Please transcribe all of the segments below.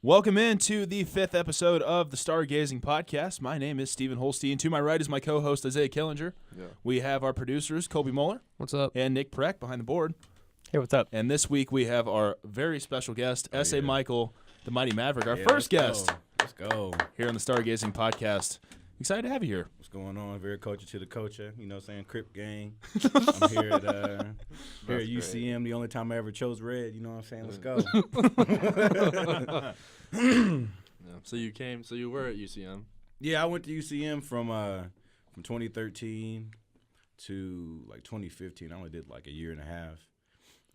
Welcome into the 5th episode of the Stargazing podcast. My name is Stephen Holstein. To my right is my co-host, Isaiah Killinger. Yeah. We have our producers, Colby Moeller. What's up? And Nick Preck behind the board. Hey, what's up? And this week we have our very special guest, S.A. Michael, the Mighty Maverick, our first guest Let's go. here on the Stargazing podcast. Excited to have you here. What's going on? Very culture to the culture. You know what I'm saying? Crip gang. I'm here at UCM. The only time I ever chose red. You know what I'm saying? Let's go. So you were at UCM. Yeah, I went to UCM from 2013 to like 2015. I only did like a year and a half.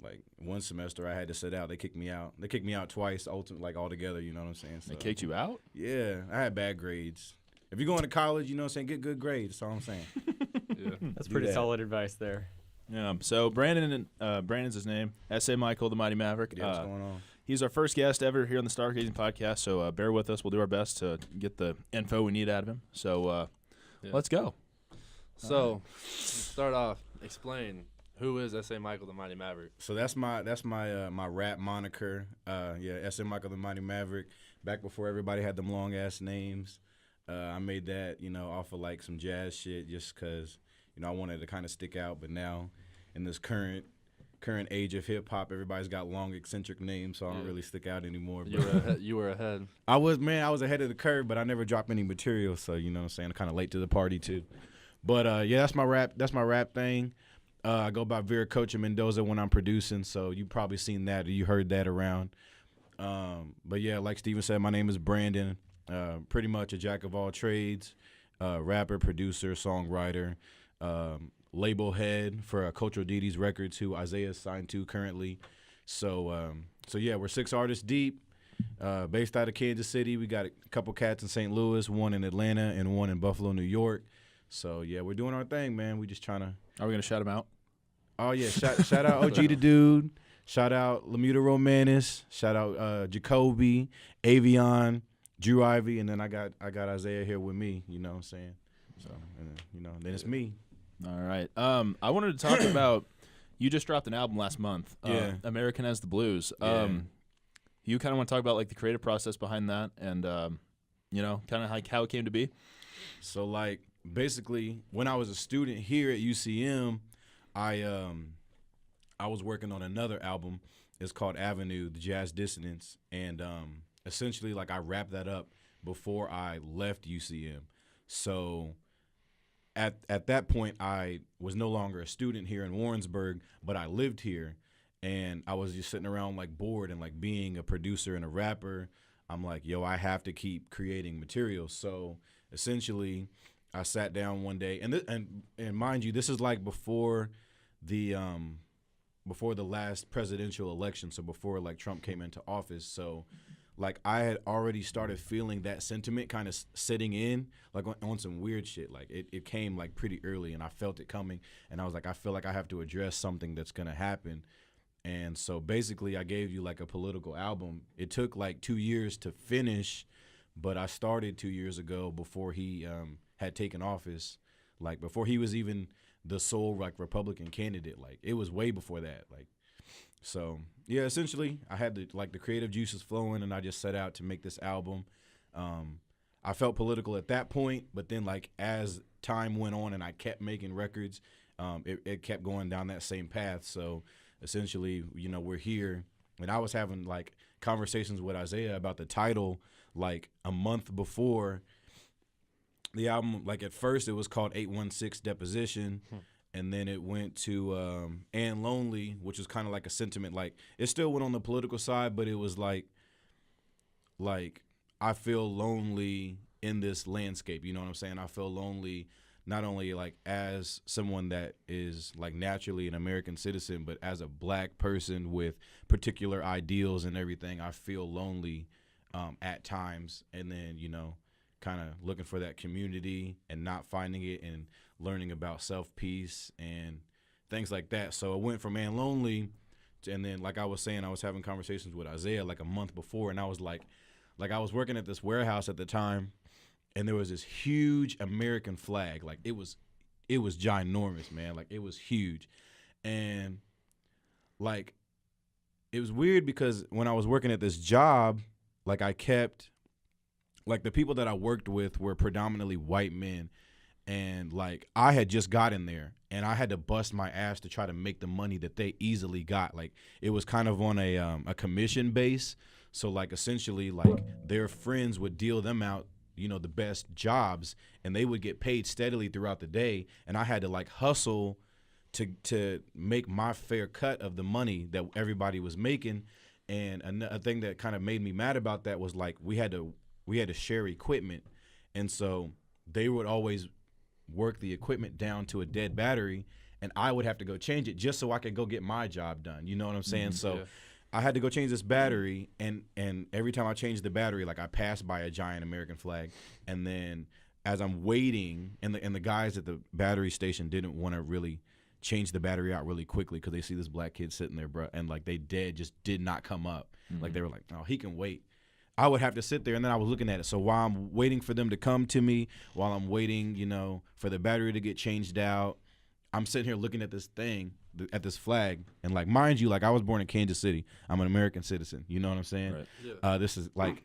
Like one semester I had to sit out. They kicked me out. They kicked me out twice, like all together. You know what I'm saying? So, They kicked you out? Yeah, I had bad grades. If you're going to college, you know what I'm saying, get good grades. That's all I'm saying. Yeah. That's pretty solid advice there. Yeah. So Brandon's his name. S.A. Michael, the Mighty Maverick. Yeah, what's going on? He's our first guest ever here on the Stargazing podcast, so bear with us. We'll do our best to get the info we need out of him. So let's go. So start off. Explain who is S.A. Michael, the Mighty Maverick. So that's my my rap moniker. S.A. Michael, the Mighty Maverick. Back before everybody had them long ass names. I made that, off of like some jazz shit just because, I wanted to kind of stick out. But now in this current age of hip hop, everybody's got long eccentric names, so I don't really stick out anymore. You were ahead. I was ahead of the curve, but I never dropped any material, so you know what I'm saying, I'm kind of late to the party too. But yeah, that's my rap thing. I go by Vera Coach Mendoza when I'm producing, so you probably seen that or you heard that around. But yeah, like Steven said, my name is Brandon. Pretty much a jack of all trades, rapper, producer, songwriter, label head for Cultural Deities Records, who Isaiah is signed to currently. So yeah, we're 6 artists deep, based out of Kansas City. We got a couple cats in St. Louis, one in Atlanta, and one in Buffalo, New York. So yeah, we're doing our thing, man. We just trying to. Are we going to shout him out? Oh yeah, shout out OG the Dude. Shout out Lamuta Romanis. Shout out Jacoby, Avion, Drew Ivy, and then I got Isaiah here with me, you know what I'm saying? So, and then it's me. All right. I wanted to talk about, you just dropped an album last month, Yeah. American Has the Blues. Yeah. You kind of want to talk about like the creative process behind that and, kind of like how it came to be? So like basically when I was a student here at UCM, I was working on another album. It's called Avenue, the Jazz Dissonance, and essentially like I wrapped that up before I left UCM. So at that point I was no longer a student here in Warrensburg, but I lived here and I was just sitting around like bored, and like being a producer and a rapper, I'm like, yo, I have to keep creating material. So essentially I sat down one day, and mind you, this is like before the last presidential election, so before like Trump came into office. So like I had already started feeling that sentiment kind of sitting in, like on some weird shit. Like it came like pretty early, and I felt it coming, and I was like, I feel like I have to address something that's gonna happen. And so basically I gave you like a political album. It took like 2 years to finish, but I started 2 years ago before he had taken office, like before he was even the sole like Republican candidate. Like it was way before that. Like, so yeah, essentially I had the creative juices flowing, and I just set out to make this album. I felt political at that point, but then like as time went on and I kept making records, it kept going down that same path. So essentially, we're here, and I was having like conversations with Isaiah about the title like a month before the album. Like at first it was called 816 Deposition, and then it went to And Lonely, which was kind of like a sentiment. Like it still went on the political side, but it was like I feel lonely in this landscape. You know what I'm saying? I feel lonely not only like as someone that is like naturally an American citizen, but as a black person with particular ideals and everything. I feel lonely at times, and then kind of looking for that community and not finding it, and learning about self-peace and things like that. So it went from Man Lonely, and then like I was saying, I was having conversations with Isaiah like a month before, and I was like I was working at this warehouse at the time, and there was this huge American flag. Like it was ginormous, man. Like it was huge. And like it was weird because when I was working at this job, I kept, like, the people that I worked with were predominantly white men. And, like, I had just got in there, and I had to bust my ass to try to make the money that they easily got. Like, it was kind of on a commission base. So, like, essentially, like, their friends would deal them out, you know, the best jobs, and they would get paid steadily throughout the day. And I had to, like, hustle to make my fair cut of the money that everybody was making. And a thing that kind of made me mad about that was, like, we had to share equipment. And so they would always work the equipment down to a dead battery, and I would have to go change it just so I could go get my job done. You know what I'm saying? So I had to go change this battery, and every time I changed the battery, like, I passed by a giant American flag, and then as I'm waiting, and the guys at the battery station didn't want to really change the battery out really quickly because they see this black kid sitting there, bro, and, like, they just did not come up. Like, they were like, oh, he can wait. I would have to sit there, and then I was looking at it. So while I'm waiting for them to come to me, while I'm waiting, you know, for the battery to get changed out, I'm sitting here looking at this thing, at this flag. And, like, mind you, like, I was born in Kansas City. I'm an American citizen. You know what I'm saying? Right. Yeah. This is, like,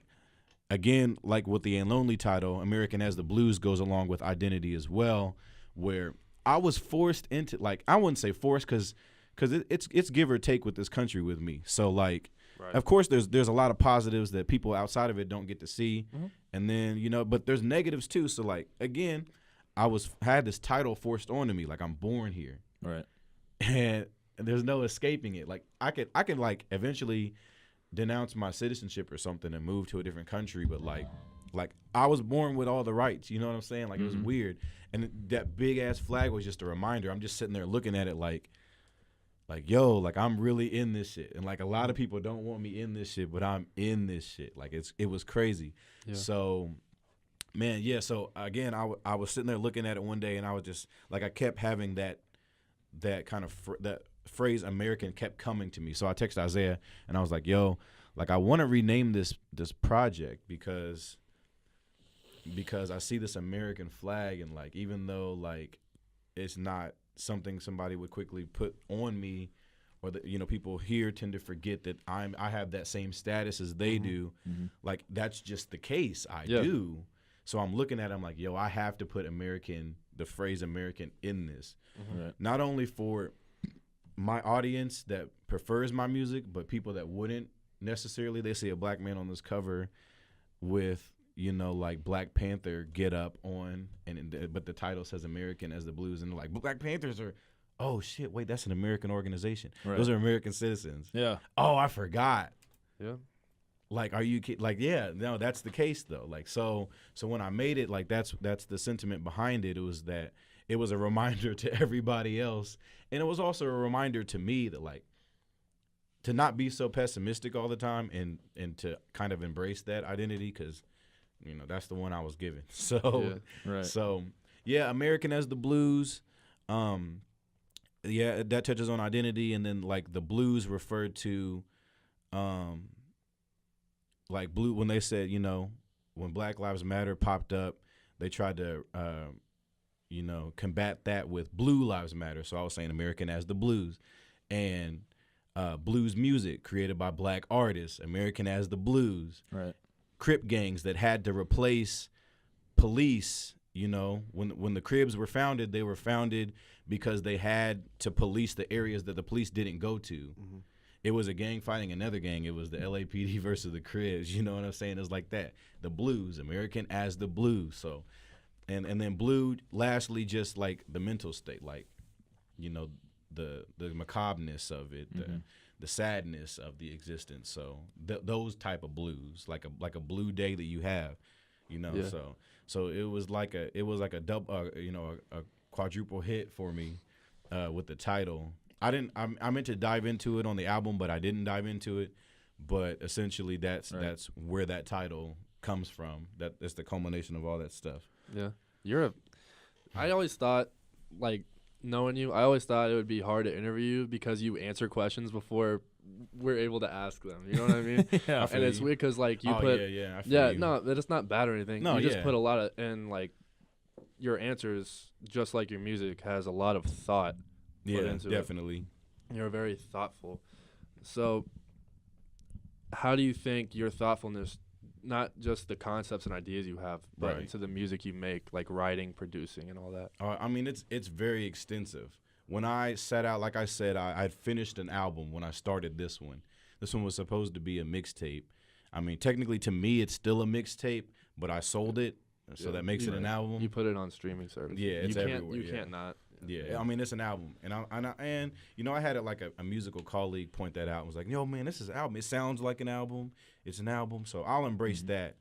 again, like with the And Lonely title, American as the Blues goes along with identity as well, where I was forced into, like, I wouldn't say forced because it's give or take with this country with me. So, like, Right. of course, there's a lot of positives that people outside of it don't get to see, and then, you know, but there's negatives too. So, like, again, had this title forced onto me, like, I'm born here, Right. and there's no escaping it. Like, I could like eventually denounce my citizenship or something and move to a different country, but like I was born with all the rights. You know what I'm saying? Like, it was weird, and that big ass flag was just a reminder. I'm just sitting there looking at it like, yo, like, I'm really in this shit. And, like, a lot of people don't want me in this shit, but I'm in this shit. Like, it was crazy. Yeah. So, man, yeah. So, again, I was sitting there looking at it one day, and I was just, like, I kept having that kind of, that phrase American kept coming to me. So I texted Isaiah, and I was like, yo, like, I want to rename this project because I see this American flag, and, like, even though, like, it's not something somebody would quickly put on me, or that, you know, people here tend to forget that I have that same status as they do. Like, that's just the case. I do. So I'm looking at it, I'm like, yo, I have to put the phrase American in this. Right. Not only for my audience that prefers my music, but people that wouldn't necessarily. They see a black man on this cover with, you know, like, Black Panther get up on, but the title says American as the Blues, and they're like, Black Panthers are, oh shit, wait, that's an American organization. Right. Those are American citizens. Yeah. Oh, I forgot. Yeah. Like, are you kidding? Like, yeah, no, that's the case though. Like, so when I made it, like, that's the sentiment behind it. It was that it was a reminder to everybody else, and it was also a reminder to me that, like, to not be so pessimistic all the time, and to kind of embrace that identity, because, you know, that's the one I was given. So, Right. So, yeah, American as the Blues. Yeah, that touches on identity, and then, like, the blues referred to, like, blue, when they said, you know, when Black Lives Matter popped up, they tried to, you know, combat that with Blue Lives Matter. So I was saying American as the Blues, and blues music created by black artists, American as the Blues. Right. Crip gangs that had to replace police. You know, when the Cribs were founded, they were founded because they had to police the areas that the police didn't go to. It was a gang fighting another gang. It was the LAPD versus the Cribs. You know what I'm saying? It was like that. The Blues, American as the Blues. So, and then blue, lastly, just like the mental state, like, you know, the macabreness of it, the sadness of the existence. So those type of blues, like a blue day that you have, you know. Yeah. So it was like a double, you know, a quadruple hit for me with the title. I meant to dive into it on the album, but I didn't dive into it. But essentially, that's where that title comes from. That's the culmination of all that stuff. Yeah, I always thought, like, knowing you, I always thought it would be hard to interview you because you answer questions before we're able to ask them. You know what I mean? Yeah, and it's weird because, like, you I put feel you. No, that it's not bad or anything. No, you just put a lot of, and, like, your answers, just like your music, has a lot of thought. Yeah, into definitely. You're very thoughtful. So how do you think your thoughtfulness not just the concepts and ideas you have, but Right. into the music you make, like writing, producing, and all that. I mean, it's very extensive. When I set out, like I said, I'd finished an album when I started this one. This one was supposed to be a mixtape. I mean, technically to me, it's still a mixtape, but I sold it, so that makes it an album. You put it on streaming service. Yeah, it's everywhere. You can't not. Yeah, I mean, it's an album, and I had like a musical colleague point that out and was like, "Yo, man, this is an album. It sounds like an album. It's an album." So I'll embrace that.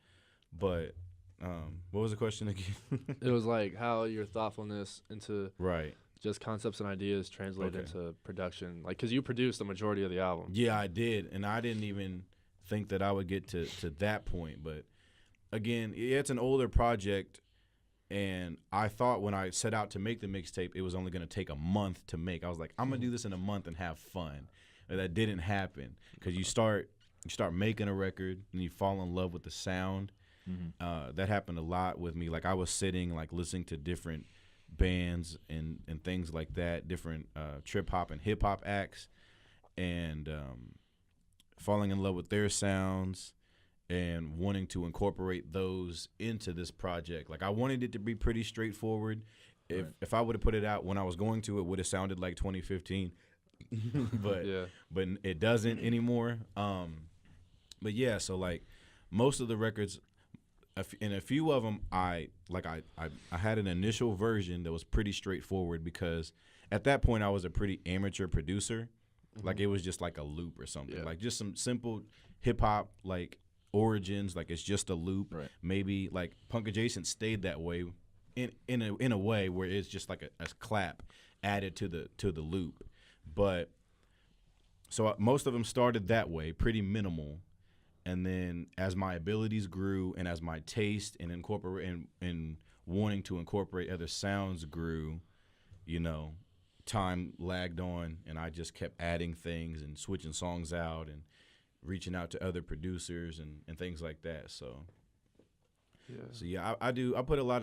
But what was the question again? It was like how your thoughtfulness into Right. just concepts and ideas translate Okay. into production, like because you produced the majority of the album. Yeah, I did, and I didn't even think that I would get to that point. But again, it's an older project. And I thought when I set out to make the mixtape, it was only going to take a month to make. I was like, I'm going to do this in a month and have fun. And that didn't happen because you start making a record and you fall in love with the sound. That happened a lot with me. Like I was sitting, like listening to different bands and things like that, different trip hop and hip hop acts, and falling in love with their sounds and wanting to incorporate those into this project. Like I wanted it to be pretty straightforward. If I would have put it out when I was going to, it would have sounded like 2015. but it doesn't anymore. But yeah, so like most of the records, in a few of them, I had an initial version that was pretty straightforward because at that point I was a pretty amateur producer. Like it was just like a loop or something, like just some simple hip hop like origins, like it's just a loop. Right. Maybe like Punk Adjacent stayed that way in a way where it's just like a clap added to the loop. But so most of them started that way, pretty minimal. And then as my abilities grew and as my taste and and wanting to incorporate other sounds grew, time lagged on and I just kept adding things and switching songs out and reaching out to other producers and things like that. So I put a lot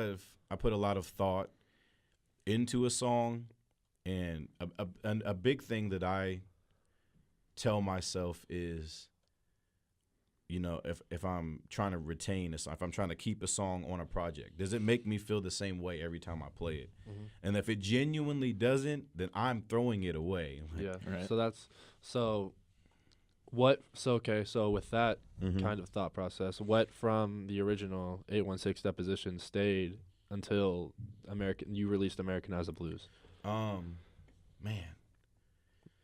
of thought into a song, and a big thing that I tell myself is, if I'm trying to retain a song, if I'm trying to keep a song on a project, does it make me feel the same way every time I play it? And if it genuinely doesn't, then I'm throwing it away. Right. So with that kind of thought process, what from the original 816 deposition stayed until you released American as a Blues? Man.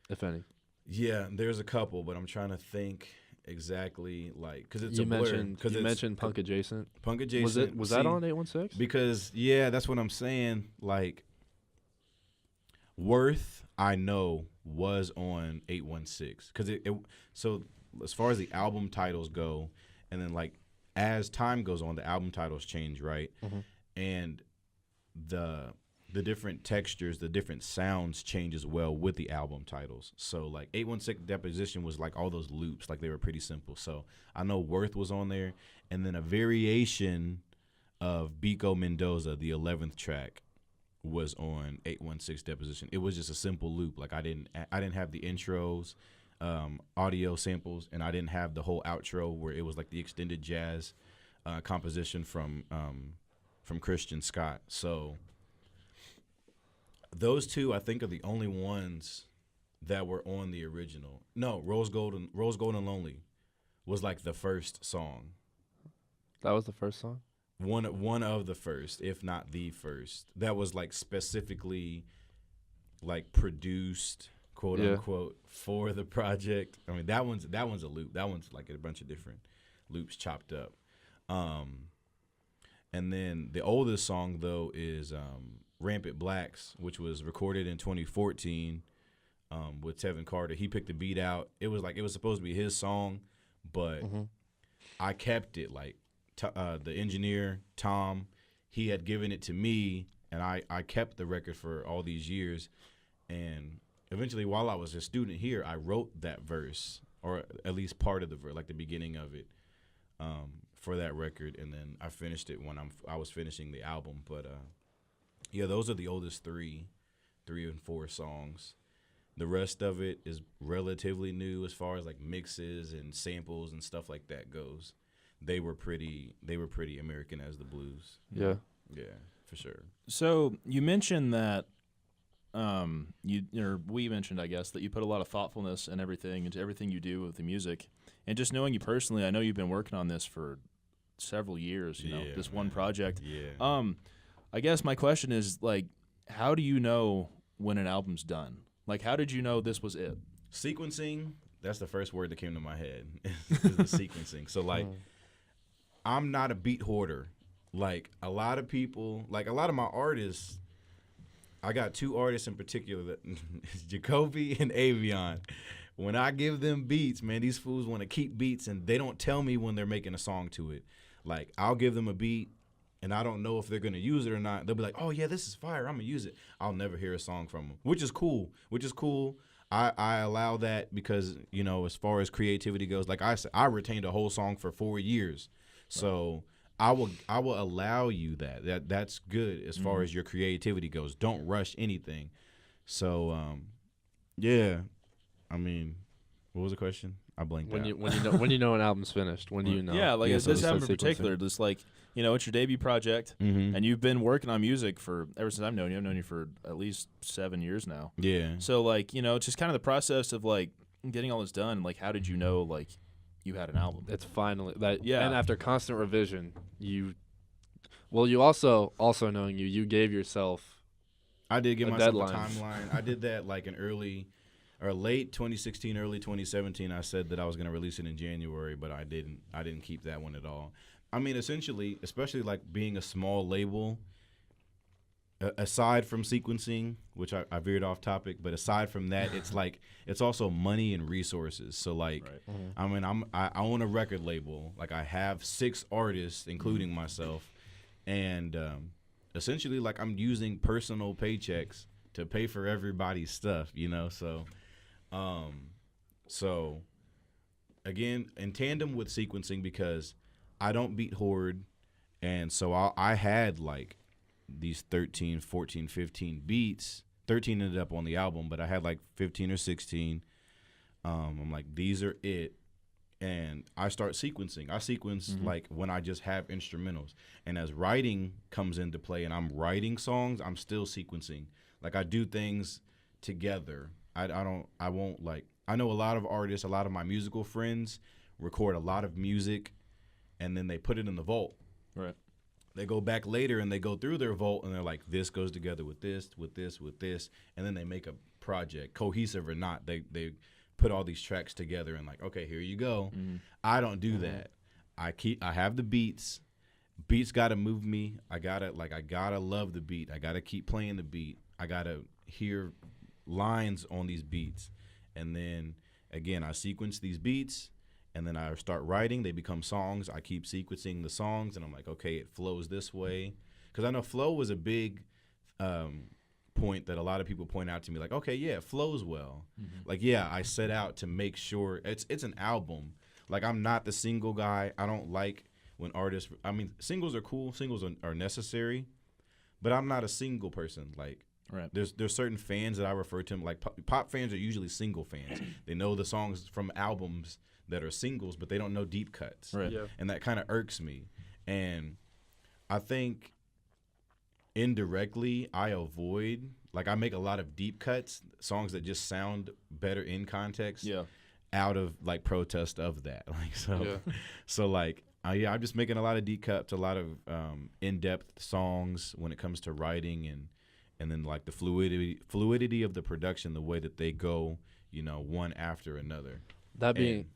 If any. Yeah, there's a couple, but I'm trying to think exactly, like, because it's you a blur. You mentioned Punk Adjacent. Punk Adjacent. Was that on 816? Because, that's what I'm saying. Like, Worth, I know, was on 816. Because so as far as the album titles go, and then, like, as time goes on, the album titles change, right? And the different textures, the different sounds change as well with the album titles. So like 816 Deposition was like all those loops, like they were pretty simple. So I know Worth was on there, and then a variation of Biko Mendoza, the 11th track, was on 816 Deposition. It was just a simple loop. Like I didn't have the intros, audio samples, and I didn't have the whole outro where it was like the extended jazz composition from Christian Scott. So those two, I think, are the only ones that were on the original. No, Rose Gold and Lonely was like the first song. That was the first song? One of the first, if not the first. That was like specifically like produced, quote unquote, for the project. I mean, that one's a loop. That one's like a bunch of different loops chopped up. And then the oldest song though is Rampant Blacks, which was recorded in 2014 with Tevin Carter. He picked the beat out. It was supposed to be his song, but I kept it. Like the engineer, Tom, he had given it to me, and I kept the record for all these years. And eventually, while I was a student here, I wrote that verse, or at least part of the verse, like the beginning of it, for that record. And then I finished it when I was finishing the album. But yeah, those are the oldest 3 and 4 songs. The rest of it is relatively new as far as like mixes and samples and stuff like that goes. they were pretty American as the blues. Yeah. Yeah, for sure. So you mentioned that we mentioned, I guess, that you put a lot of thoughtfulness and everything into everything you do with the music. And just knowing you personally, I know you've been working on this for several years, this one project. Yeah. I guess my question is, like, how do you know when an album's done? Like, how did you know this was it? Sequencing, that's the first word that came to my head, is the sequencing. So, like, I'm not a beat hoarder. Like, a lot of people, like, a lot of my artists, I got two artists in particular, that Jacoby and Avion. When I give them beats, man, these fools want to keep beats, and they don't tell me when they're making a song to it. Like, I'll give them a beat, and I don't know if they're going to use it or not. They'll be like, oh, yeah, this is fire. I'm going to use it. I'll never hear a song from them, which is cool. I allow that because, as far as creativity goes, like I said, I retained a whole song for 4 years. So I will allow you that. That's good as far as your creativity goes. Don't rush anything. So, yeah. I mean, what was the question? I blanked out. When you know an album's finished, when do you know? Yeah, like so this album in particular, just like, it's your debut project, and you've been working on music ever since I've known you. I've known you for at least 7 years now. Yeah. So, like, it's just kind of the process of, like, getting all this done. Like, how did you know, like, you had an album? It's finally that. Yeah. And after constant revision, you also knowing you gave yourself. I did give a myself deadline. a timeline. I did that like in late 2016, early 2017. I said that I was going to release it in January, but I didn't keep that one at all. I mean, essentially, especially like being a small label, aside from sequencing, which I veered off topic, but aside from that, it's like it's also money and resources. So like, I mean, I own a record label. Like I have 6 artists, including myself, and essentially like I'm using personal paychecks to pay for everybody's stuff, So again, in tandem with sequencing, because I don't beat hoard, and so I had like these 13, 14, 15 beats. 13 ended up on the album, but I had like 15 or 16. I'm like, these are it. And I start sequencing. I sequence like when I just have instrumentals. And as writing comes into play and I'm writing songs, I'm still sequencing. Like I do things together. I know a lot of artists, a lot of my musical friends record a lot of music and then they put it in the vault. Right. They go back later and they go through their vault and they're like, this goes together with this, with this, with this, and then they make a project, cohesive or not. They put all these tracks together and like, okay, here you go. I don't do that. I have the beats. Beats gotta move me. I gotta love the beat. I gotta keep playing the beat. I gotta hear lines on these beats. And then again, I sequence these beats. And then I start writing. They become songs. I keep sequencing the songs, and I'm like, okay, it flows this way. Because I know flow was a big point that a lot of people point out to me. Like, okay, yeah, it flows well. Like, yeah, I set out to make sure it's an album. Like, I'm not the single guy. I don't like when artists. I mean, singles are cool. Singles are necessary, but I'm not a single person. Like, right. There's certain fans that I refer to them. Like, pop fans are usually single fans. They know the songs from albums that are singles, but they don't know deep cuts. Right. Yeah. And that kind of irks me. And I think indirectly I make a lot of deep cuts, songs that just sound better in context. Yeah. Out of like protest of that. Like so like I'm just making a lot of deep cuts, a lot of in-depth songs when it comes to writing and then like the fluidity of the production, the way that they go, one after another. That being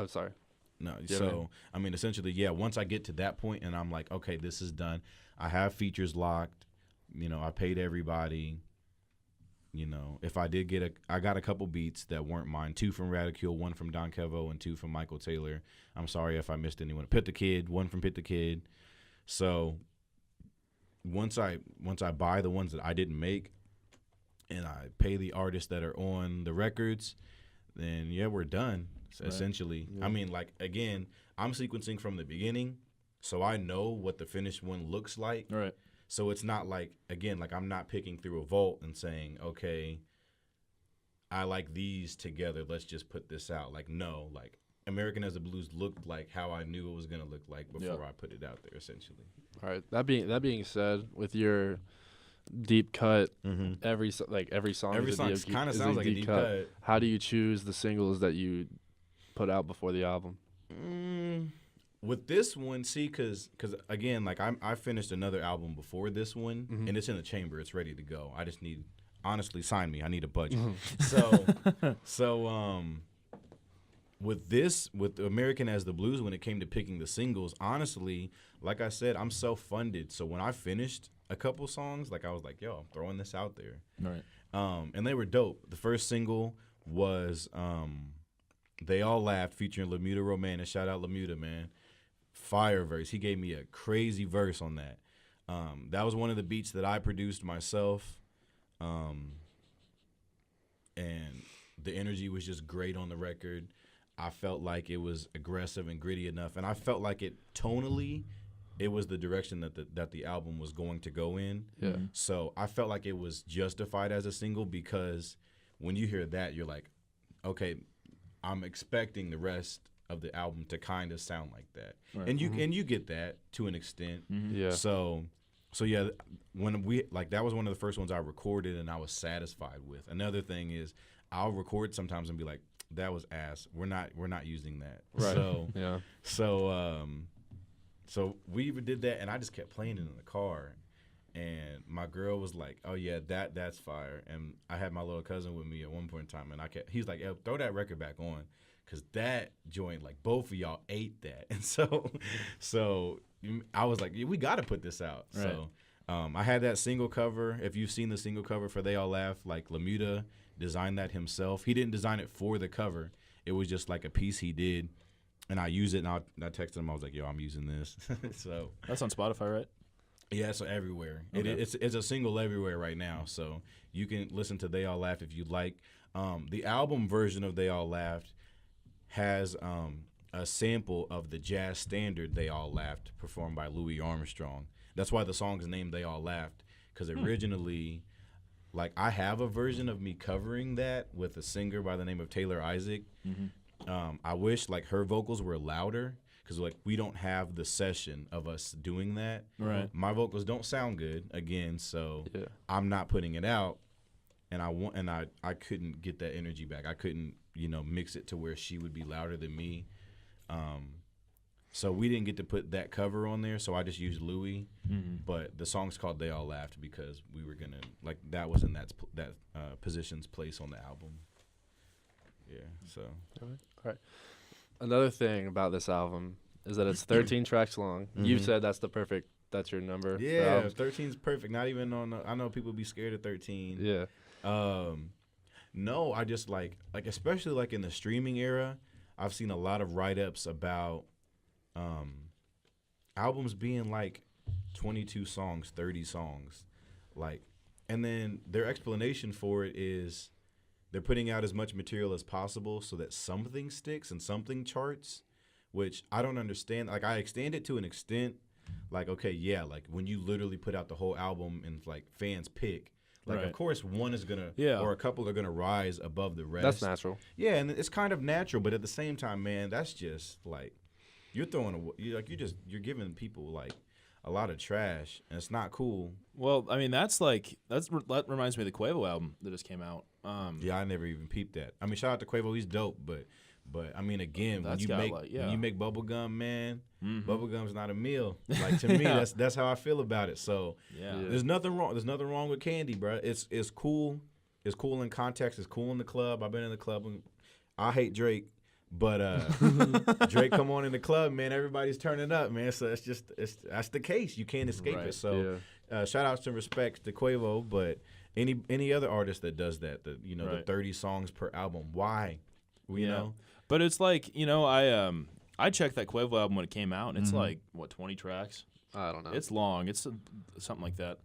sorry. No, so, I mean, essentially, yeah, once I get to that point and I'm like, okay, this is done. I have features locked. I paid everybody. If I did I got a couple beats that weren't mine. 2 from Radicule, 1 from Don Kevo, and 2 from Michael Taylor. I'm sorry if I missed anyone. Pit the Kid, 1 from Pit the Kid. So once I buy the ones that I didn't make and I pay the artists that are on the records, then, yeah, we're done. Right. Essentially, yeah. I mean, like, again, I'm sequencing from the beginning, so I know what the finished one looks like. Right. So it's not like, again, like I'm not picking through a vault and saying, okay, I like these together. Let's just put this out. Like, no, like American as the Blues looked like how I knew it was gonna look like before I put it out there, essentially. All right. That being said, with your deep cut, every song kind of sounds like a deep cut. How do you choose the singles that you put out before the album? With this one, see, because again, like I finished another album before this one, and it's in the chamber. It's ready to go. I just need, honestly, sign me. I need a budget. So with American as the Blues, when it came to picking the singles, honestly, like I said, I'm self-funded. So when I finished a couple songs, like I was like, yo, I'm throwing this out there. Right. And they were dope. The first single was They All Laughed featuring Lamuta Roman. And shout out Lamuta, man. Fire verse. He gave me a crazy verse on that. That was one of the beats that I produced myself. And the energy was just great on the record. I felt like it was aggressive and gritty enough, and I felt like it tonally, it was the direction that the album was going to go in. Yeah. So I felt like it was justified as a single, because when you hear that, you're like, okay, I'm expecting the rest of the album to kind of sound like that, right. And you get that to an extent. Yeah. So yeah, when that was one of the first ones I recorded, and I was satisfied with. Another thing is, I'll record sometimes and be like, that was ass. We're not using that. Right. So yeah. So we even did that, and I just kept playing it in the car, and my girl was like, "Oh yeah, that's fire." And I had my little cousin with me at one point in time, and he's like, "Throw that record back on, cause that joint, like, both of y'all ate that." And so I was like, yeah, we got to put this out. Right. So I had that single cover. If you've seen the single cover for They All Laugh, like, Lamuta designed that himself. He didn't design it for the cover. It was just like a piece he did, and I used it, and I texted him. I was like, yo, I'm using this. So that's on Spotify, right? Yeah, it's everywhere. Okay. It's a single everywhere right now, so you can listen to They All Laughed if you'd like. The album version of They All Laughed has a sample of the jazz standard They All Laughed, performed by Louis Armstrong. That's why the song is named They All Laughed, because originally, like, I have a version of me covering that with a singer by the name of Taylor Isaac. I wish, like, her vocals were louder, because, like, we don't have the session of us doing that. Right. My vocals don't sound good, again, so I'm not putting it out, and I couldn't get that energy back. I couldn't, mix it to where she would be louder than me. So we didn't get to put that cover on there, so I just used Louis. But the song's called They All Laughed because we were going to, like, that was in that position's place on the album. Yeah, so. All right. Another thing about this album is that it's 13 tracks long. You said that's your number. Yeah, 13's perfect. Not even I know people be scared of 13. Yeah. No, I just like especially like in the streaming era, I've seen a lot of write-ups about albums being like 22 songs, 30 songs. Like, and then their explanation for it is they're putting out as much material as possible so that something sticks and something charts, which I don't understand. Like, I extend it to an extent. Like, okay, yeah, like when you literally put out the whole album and like fans pick, like, of course one is gonna or a couple are gonna rise above the rest. That's natural. Yeah, and it's kind of natural, but at the same time, man, that's just like you're you're giving people like a lot of trash, and it's not cool. Well, I mean, that reminds me of the Quavo album that just came out. Yeah, I never even peeped that. I mean, shout out to Quavo, he's dope, but I mean, again, when you make bubblegum, man, bubblegum's not a meal. Like, to me, that's how I feel about it. So there's nothing wrong. There's nothing wrong with candy, bro. It's cool. It's cool in context. It's cool in the club. I've been in the club. I hate Drake, but Drake come on in the club, man. Everybody's turning up, man. So that's the case. You can't escape it. So shout outs and respects to Quavo, but any other artist that does that, the 30 songs per album, why? You know. But it's like, I checked that Quavo album when it came out, and it's like, 20 tracks? I don't know. It's long. It's something like that.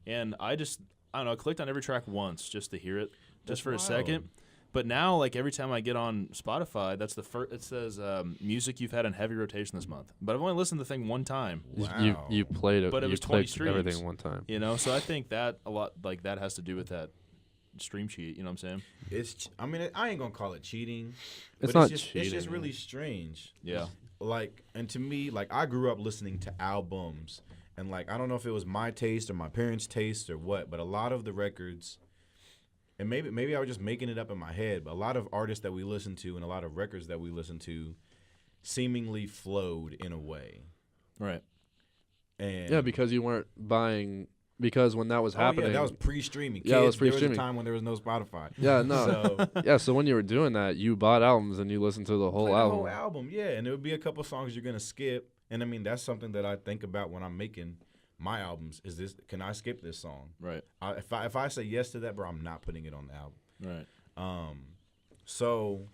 And I don't know, I clicked on every track once just to hear it, just for a second. But now, like, every time I get on Spotify, that's the first. It says music you've had in heavy rotation this month. But I've only listened to the thing one time. Wow. You played it, but it was 20 streams. Everything one time. So I think that a lot, like, that has to do with that stream cheat. You know what I'm saying? I mean, I ain't gonna call it cheating. It's but not it's cheating. just really strange. Yeah. Like, and to me, like, I grew up listening to albums, and like, I don't know if it was my taste or my parents' taste or what, but a lot of the records, and maybe I was just making it up in my head, but a lot of artists that we listen to and a lot of records that we listen to seemingly flowed in a way. Right. And Yeah, because you weren't buying. Because when that was happening, yeah, that was pre-streaming. Yeah, it was There was pre-streaming. a time when there was no Spotify. Yeah, no. So Yeah, so when you were doing that, you bought albums and you listened to the whole play album. the whole album, yeah, and there would be a couple songs you're gonna skip, and I mean that's something that I think about when I'm making my albums. Is this, can I skip this song? Right. If I say yes to that, bro, I'm not putting it on the album. Right. So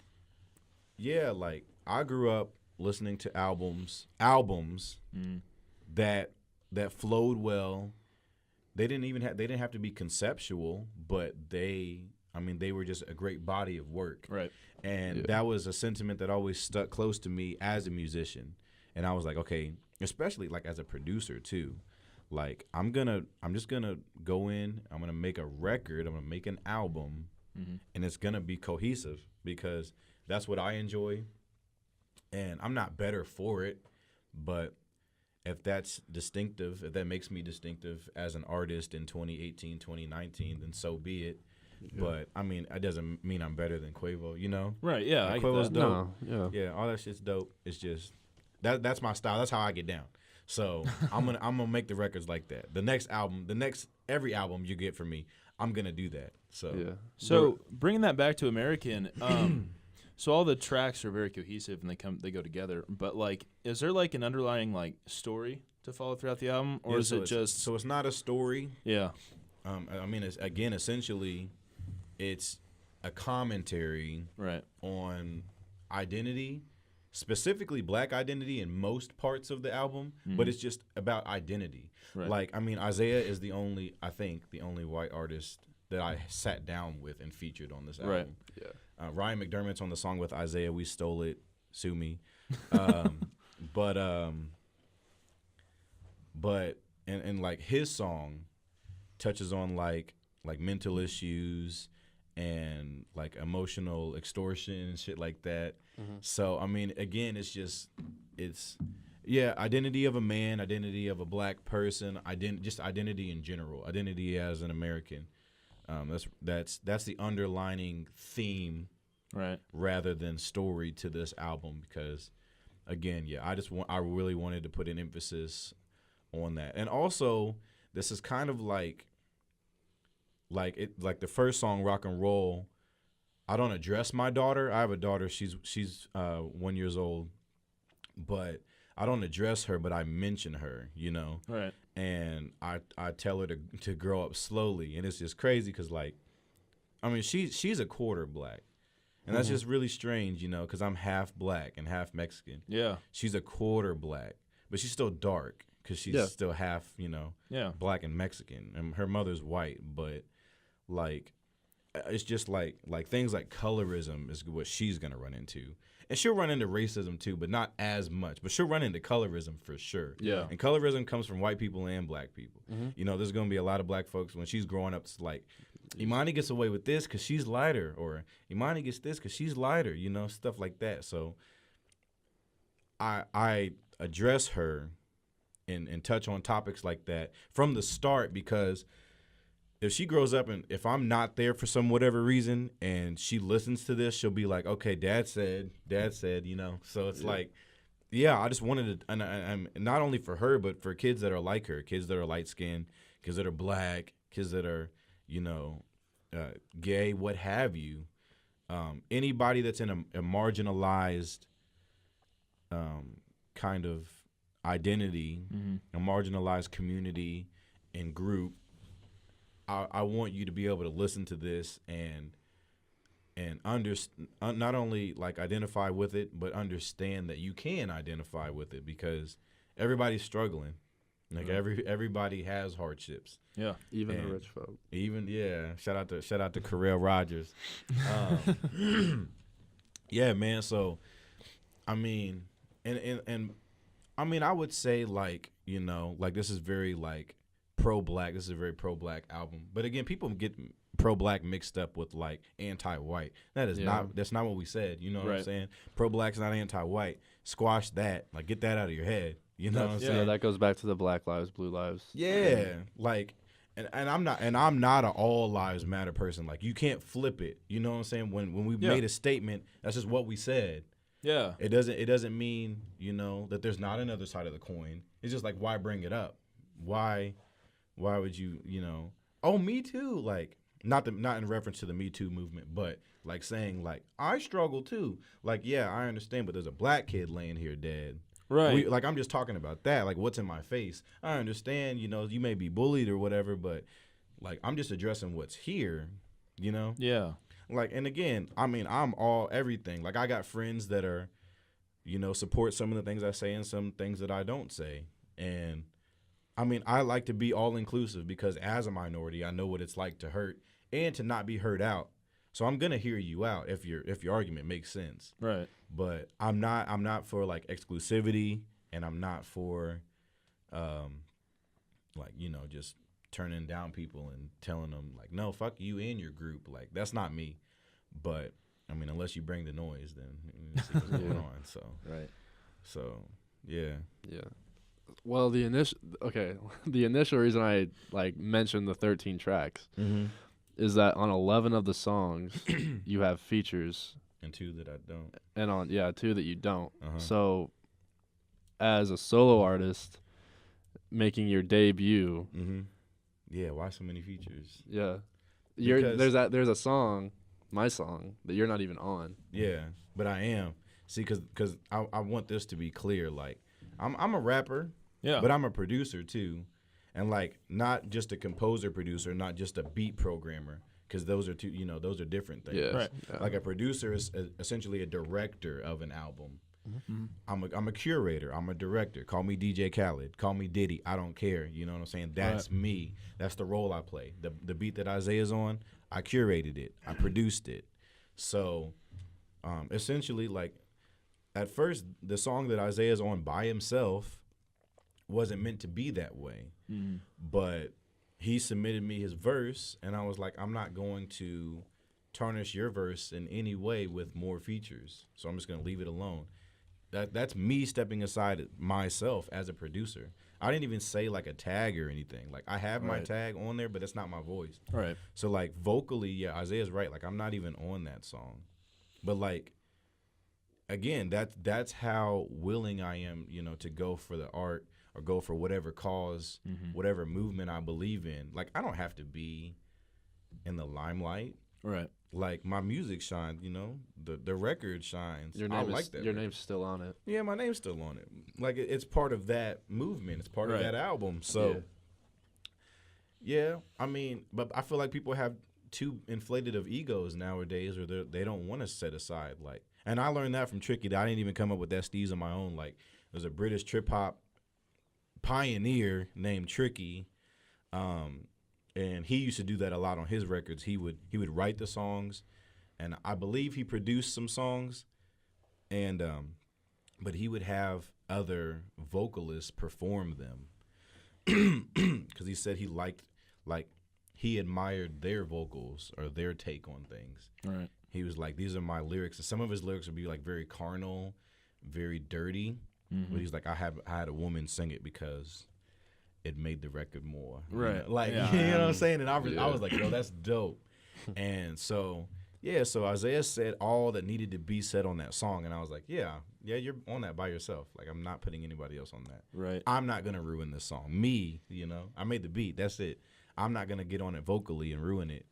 yeah, like I grew up listening to albums that flowed well. They didn't have to be conceptual, but they were just a great body of work. Right. And that was a sentiment that always stuck close to me as a musician. And I was like, okay, especially like as a producer too. Like I'm just gonna go in, I'm gonna make a record, I'm gonna make an album, and it's gonna be cohesive because that's what I enjoy. And I'm not better for it, but if that's distinctive, if that makes me distinctive as an artist in 2018, 2019, then so be it. Yeah. But, I mean, it doesn't mean I'm better than Quavo, you know? Right, yeah, like, I Quavo's get that. dope. No, Yeah, all that shit's dope. It's just, that's my style. That's how I get down. So I'm gonna make the records like that. Every album you get from me, I'm going to do that. So, yeah. So bringing that back to American, so all the tracks are very cohesive and they go together. But like, is there like an underlying like story to follow throughout the album, or is it just? So it's not a story. Yeah. I mean, essentially, it's a commentary Right. on identity, specifically Black identity in most parts of the album, but it's just about identity. Right. Like, I mean, Isaiah is the only white artist that I sat down with and featured on this album. Right. Yeah. Ryan McDermott's on the song with Isaiah. We stole it. Sue me. But like his song touches on like mental issues and like emotional extortion and shit like that. So I mean, again, it's identity of a man, identity of a Black person, just identity in general, identity as an American. That's the underlining theme, Right. rather than story to this album. Because again, I really wanted to put an emphasis on that. And also, this is kind of like the first song, Rock and Roll. I don't address my daughter. I have a daughter. She's 1 year old, but I don't address her, but I mention her, you know. Right. And I tell her to grow up slowly, and it's just crazy because like, I mean, she's a quarter Black, and that's just really strange, you know, because I'm half Black and half Mexican. Yeah. She's a quarter Black, but she's still dark because she's still half, you know, Black and Mexican, and her mother's white. But like, it's just like things like colorism is what she's gonna run into. And she'll run into racism too, but not as much. But she'll run into colorism for sure. Yeah. And colorism comes from white people and Black people. You know, there's going to be a lot of Black folks when she's growing up. It's like, Imani gets away with this because she's lighter, or Imani gets this because she's lighter, you know, stuff like that. So I address her and touch on topics like that from the start, because if she grows up and if I'm not there for some whatever reason and she listens to this, she'll be like, okay, dad said, you know. So it's like, I just wanted to, and not only for her, but for kids that are like her, kids that are light skinned, kids that are Black, kids that are, you know, gay, what have you. Anybody that's in a marginalized kind of identity, a marginalized community and group, I want you to be able to listen to this and not only like identify with it, but understand that you can identify with it, because everybody's struggling. Like everybody has hardships. Yeah, even the rich folk. Even shout out to Carell Rogers. Yeah, man. So, I mean, and I mean, I would say like, you know, like this is very like pro-Black. This is a very pro-Black album. But again, people get pro-black mixed up with like anti-white. That's not what we said. You know what I'm saying? Pro-black's not anti-white. Squash that. Like, get that out of your head. You know what I'm saying? Yeah, that goes back to the Black Lives, Blue Lives. Yeah, like, and I'm not an all lives matter person. Like, you can't flip it. You know what I'm saying? When we made a statement, that's just what we said. Yeah. It doesn't mean, you know, that there's not another side of the coin. It's just like, why bring it up? Why would you, you know? Oh, Me Too. Like, not in reference to the Me Too movement, but like saying like, I struggle too. Like, yeah, I understand, but there's a black kid laying here dead. Right. Like, I'm just talking about that. Like, what's in my face? I understand, you know, you may be bullied or whatever, but like, I'm just addressing what's here, you know? Yeah. Like, and again, I mean, I'm all everything. Like, I got friends that are, you know, support some of the things I say and some things that I don't say. And I mean, I like to be all inclusive because as a minority, I know what it's like to hurt and to not be heard out. So I'm gonna hear you out if your argument makes sense. Right. But I'm not for like exclusivity, and I'm not for like, you know, just turning down people and telling them like, no, fuck you and your group. Like, that's not me. But I mean, unless you bring the noise, then you see what's going on. So So yeah. Well, the initial reason I like mentioned the 13 tracks is that on 11 of the songs you have features and 2 that I don't. And on 2 that you don't. So as a solo artist making your debut, yeah, why so many features? Yeah. There's a song, my song, that you're not even on. Yeah, but I am. See, cuz I want this to be clear, like I'm a rapper, but I'm a producer too. And like, not just a composer producer, not just a beat programmer, because those are those are different things. Yeah. Right. Like, a producer is essentially a director of an album. I'm a curator. I'm a director. Call me DJ Khaled. Call me Diddy. I don't care. You know what I'm saying? That's me. That's the role I play. The beat that Isaiah's on, I curated it. I produced it. So essentially, like, at first, the song that Isaiah's on by himself wasn't meant to be that way. But he submitted me his verse, and I was like, I'm not going to tarnish your verse in any way with more features, so I'm just going to leave it alone. That's me stepping aside myself as a producer. I didn't even say like a tag or anything. Like, I have my tag on there, but it's not my voice. Right. So like, vocally, yeah, Isaiah's right. Like, I'm not even on that song. But like, again, that's how willing I am, you know, to go for the art or go for whatever cause, whatever movement I believe in. Like, I don't have to be in the limelight. Right. Like, my music shines, you know, the record shines. Your name's still on it. Yeah, my name's still on it. Like, it's part of that movement. It's part of that album. So, yeah, I mean, but I feel like people have too inflated of egos nowadays, or they don't want to set aside. Like, and I learned that from Tricky. That I didn't even come up with that steez on my own. Like, there's a British trip hop pioneer named Tricky, and he used to do that a lot on his records. He would write the songs, and I believe he produced some songs, and but he would have other vocalists perform them because he said he liked, like, he admired their vocals or their take on things. Right. He was like, these are my lyrics, and some of his lyrics would be like very carnal, very dirty. But he's like, I had a woman sing it because it made the record more. Right. You know? Like, you know what I'm saying? And I was like, yo, that's dope. And so, yeah, so Isaiah said all that needed to be said on that song. And I was like, yeah, you're on that by yourself. Like, I'm not putting anybody else on that. Right. I'm not going to ruin this song. Me, you know, I made the beat. That's it. I'm not going to get on it vocally and ruin it.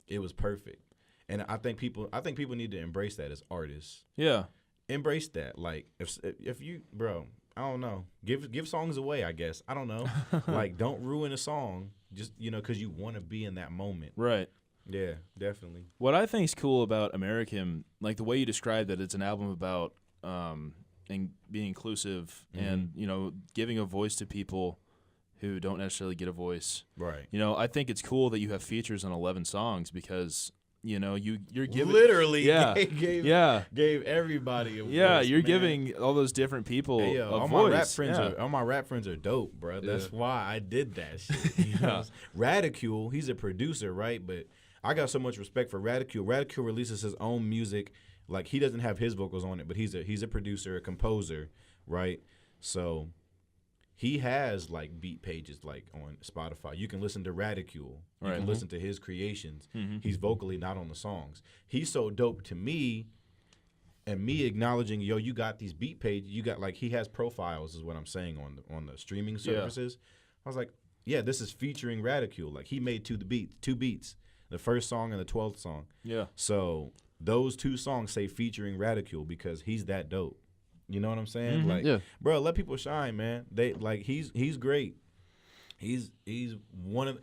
It was perfect. And I think people need to embrace that as artists. Yeah. Embrace that. Like, if you, bro, I don't know, give songs away, I guess. I don't know. Like, don't ruin a song just, you know, because you want to be in that moment. Right. Yeah, definitely. What I think is cool about American, like the way you described that, it's an album about and being inclusive and, you know, giving a voice to people who don't necessarily get a voice. Right. You know, I think it's cool that you have features on 11 songs because, you know, you're giving literally gave everybody a voice. Yeah, you're man. giving all those different people a all voice. All my rap friends are dope, bro. That's why I did that shit. You know? Radicule, he's a producer, right? But I got so much respect for Radicule. Radicule releases his own music. Like, he doesn't have his vocals on it, but he's a producer, a composer, right? So he has like beat pages like on Spotify. You can listen to Radicule. You can listen to his creations. He's vocally not on the songs. He's so dope to me, and me acknowledging, yo, you got these beat pages. You got, like, he has profiles is what I'm saying on the streaming services. I was like, yeah, this is featuring Radicule. Like, he made two beats, the first song and the 12th song. Yeah. So those 2 songs say featuring Radicule because he's that dope. You know what I'm saying? Like, bro, let people shine, man. They like he's great. He is one of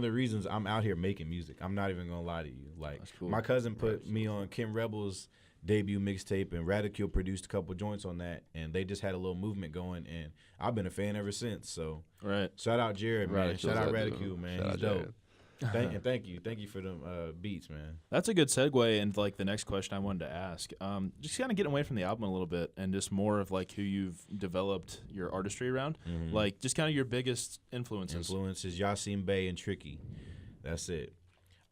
the reasons I'm out here making music. I'm not even gonna lie to you. Like, cool. My cousin put me on Kim Rebel's debut mixtape, and Radicule produced a couple joints on that, and they just had a little movement going, and I've been a fan ever since. So shout out Jared, man. Shout out Radicule, man. He's dope. Thank you for them beats, man. That's a good segue into like the next question I wanted to ask. Just kind of getting away from the album a little bit and just more of like who you've developed your artistry around. Like just kind of your biggest influences. Influences Yasin Bey and Tricky. That's it.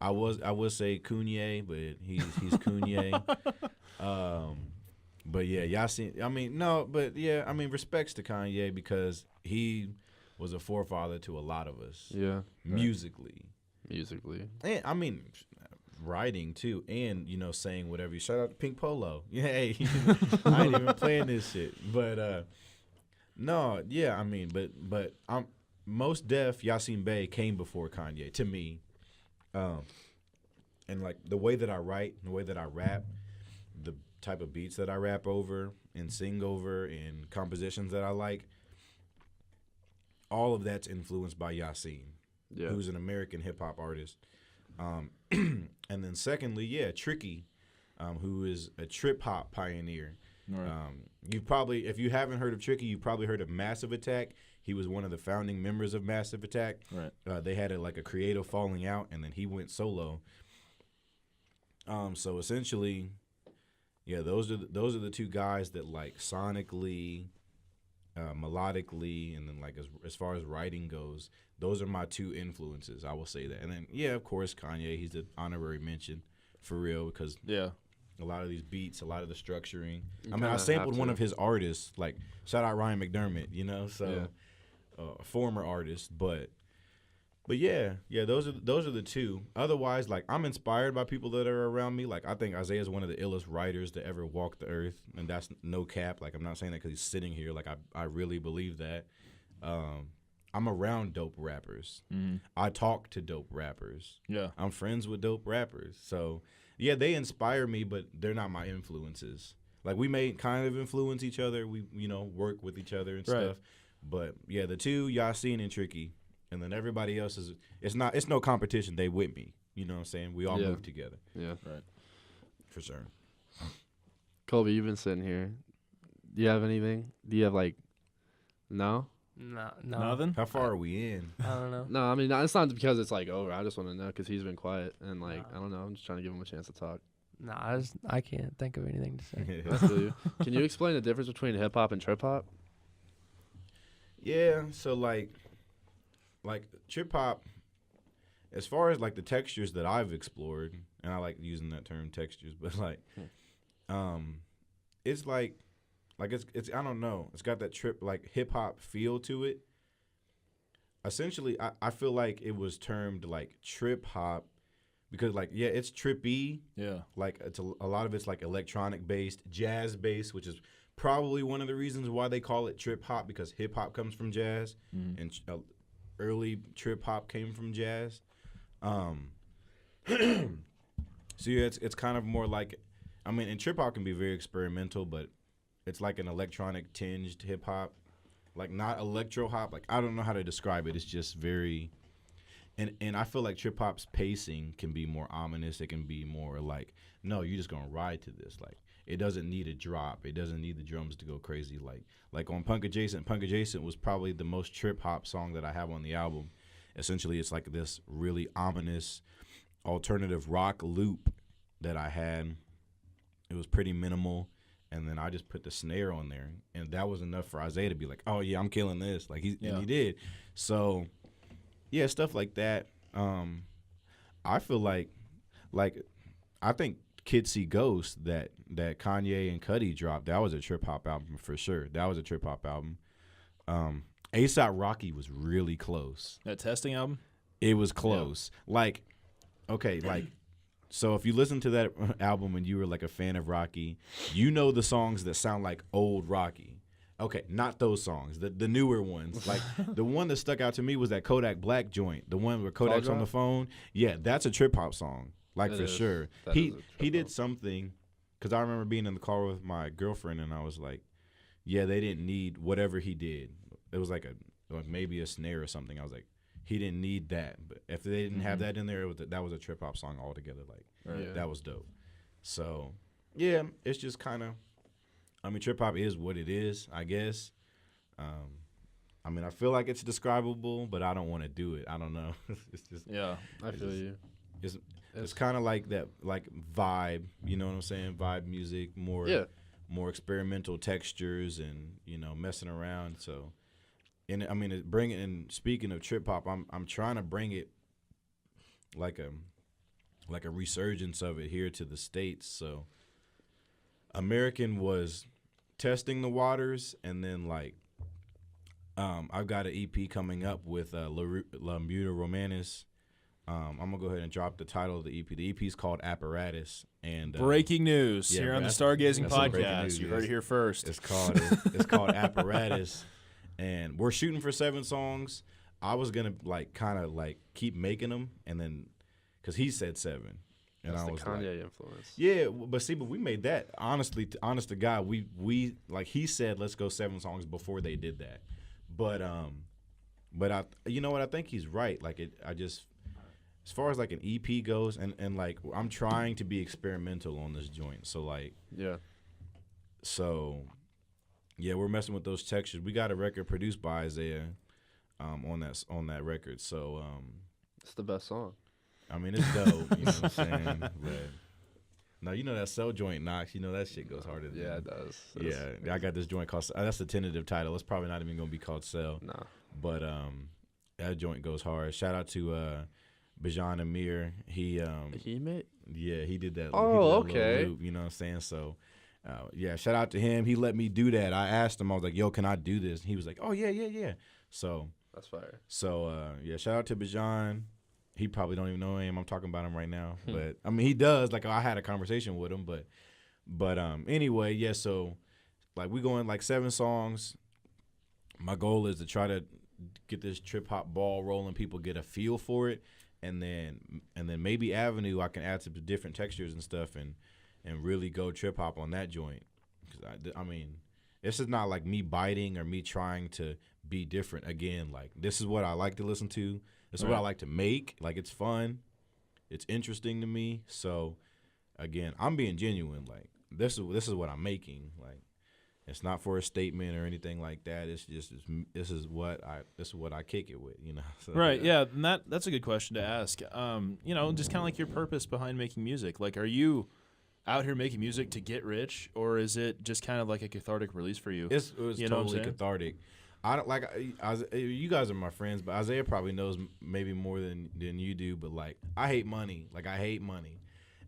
I would say Kanye, but he's Kanye. But yeah, Yasin. I mean, respects to Kanye because he was a forefather to a lot of us. Yeah, musically. And I mean, writing too, and saying whatever. Shout out to Pink Polo. Yeah, hey, I ain't even playing this shit, but no, yeah, I mean, but I'm most def. Yasin Bey came before Kanye to me, and like the way that I write, the way that I rap, the type of beats that I rap over and sing over, and compositions that I like. All of that's influenced by Yasin. Yeah. Who's an American hip-hop artist. And then secondly, Tricky, who is a trip-hop pioneer. Right. You've probably, if you haven't heard of Tricky, you've probably heard of Massive Attack. He was one of the founding members of Massive Attack. Right. They had a creative falling out, and then he went solo. So essentially, those are the 2 guys that like sonically, melodically, and then like as far as writing goes, those are my 2 influences. I will say that. And then of course Kanye, he's the honorary mention for real because a lot of these beats, a lot of the structuring. I sampled one of his artists, like shout out Ryan McDermott, a former artist, but those are the 2. Otherwise, like I'm inspired by people that are around me. Like I think Isaiah's one of the illest writers to ever walk the earth, and that's no cap. Like I'm not saying that because he's sitting here. Like I really believe that. I'm around dope rappers. I talk to dope rappers. Yeah, I'm friends with dope rappers. So they inspire me, but they're not my influences. Like we may kind of influence each other. We work with each other and stuff. But the 2, Yasin and Tricky. And then everybody else it's no competition. They with me. You know what I'm saying? We all move together. Yeah. Right. For sure. Colby, you've been sitting here. Do you have anything? Do you have no? No. Nothing? How far are we in? I don't know. No, I mean, it's not because it's over. I just want to know because he's been quiet. And I don't know. I'm just trying to give him a chance to talk. No, I can't think of anything to say. I feel you. Can you explain the difference between hip-hop and trip-hop? Yeah, so like trip hop, as far as like the textures that I've explored, and I like using that term textures, but it's like it's I don't know, it's got that hip hop feel to it. Essentially, I feel like it was termed like trip hop because it's trippy. Yeah, like it's a lot of it's like electronic based, jazz based, which is probably one of the reasons why they call it trip hop because hip hop comes from jazz and. Early trip hop came from jazz, so it's kind of more like, and trip hop can be very experimental, but it's like an electronic tinged hip hop, like not electro hop. Like I don't know how to describe it. It's just very, and I feel like trip hop's pacing can be more ominous. It can be more like, no, you're just gonna ride to this. Like it doesn't need a drop. It doesn't need the drums to go crazy. Like on Punk Adjacent. Punk Adjacent was probably the most trip hop song that I have on the album. Essentially, it's like this really ominous alternative rock loop that I had. It was pretty minimal, and then I just put the snare on there, and that was enough for Isaiah to be like, "Oh yeah, I'm killing this." Like and he did. So yeah, stuff like that. I feel like I think Kids See Ghosts that Kanye and Cudi dropped, that was a trip hop album for sure. That was a trip hop album. A$AP Rocky was really close. That Testing album? It was close. Yeah. Like, okay, like, so if you listen to that album and you were like a fan of Rocky, you know the songs that sound like old Rocky. Okay, not those songs, the newer ones. Like the one that stuck out to me was that Kodak Black joint, the one where Kodak's on the phone. Yeah, that's a trip hop song, like for sure. He did something, because I remember being in the car with my girlfriend and I was like, yeah, they didn't need whatever he did. It was like maybe a snare or something. I was like, he didn't need that, but if they didn't have that in there, that was a trip hop song altogether. Like that was dope. So yeah, it's just kind of. I mean, trip hop is what it is, I guess. I mean, I feel like it's describable, but I don't want to do it. I don't know. It's just I feel you. It's kind of like that, like vibe. You know what I'm saying? Vibe music, more experimental textures, and messing around. So, and I mean, speaking of trip hop, I'm trying to bring it like a resurgence of it here to the States. So, American was testing the waters, and then like I've got an EP coming up with La Muta Romanis. I'm gonna go ahead and drop the title of the EP. The EP is called Apparatus. And breaking news here on the Stargazing podcast. News, you heard it here first. It's called Apparatus, and we're shooting for 7 songs. I was gonna kind of keep making them, and then because he said 7. And that's I the was Kanye influence. Yeah, but we made that honest to God. We like he said, let's go 7 songs before they did that. But I, you know what? I think he's right. Like as far as like an EP goes, and like I'm trying to be experimental on this joint. So like we're messing with those textures. We got a record produced by Isaiah, on that record. So it's the best song. I mean, it's dope, you know what I'm saying? But now, that Cell joint knocks. That shit goes harder than it does. Yeah, I got this joint called, that's the tentative title. It's probably not even going to be called Cell. No. But that joint goes hard. Shout out to Bajan Amir. He made? Yeah, he did that. Oh, he did that okay. loop, you know what I'm saying? So, shout out to him. He let me do that. I asked him, I was like, yo, can I do this? And he was like, oh, yeah. So. That's fire. So, shout out to Bajan. He probably don't even know him. I'm talking about him right now, but I mean he does. Like I had a conversation with him, but anyway, yeah. So like we going like 7 songs. My goal is to try to get this trip hop ball rolling. People get a feel for it, and then maybe Avenue I can add some different textures and stuff, and really go trip hop on that joint. Because I mean, this is not like me biting or me trying to be different. Again, like this is what I like to listen to. This is what I like to make. Like, it's fun. It's interesting to me. So, again, I'm being genuine. Like, this is what I'm making. Like, it's not for a statement or anything like that. It's just this is what I kick it with. So, right? Yeah, and that's a good question to ask. Just kind of like your purpose behind making music. Like, are you out here making music to get rich, or is it just kind of like a cathartic release for you? It was totally cathartic. I don't like. You guys are my friends, but Isaiah probably knows maybe more than you do. But like, I hate money. Like, I hate money,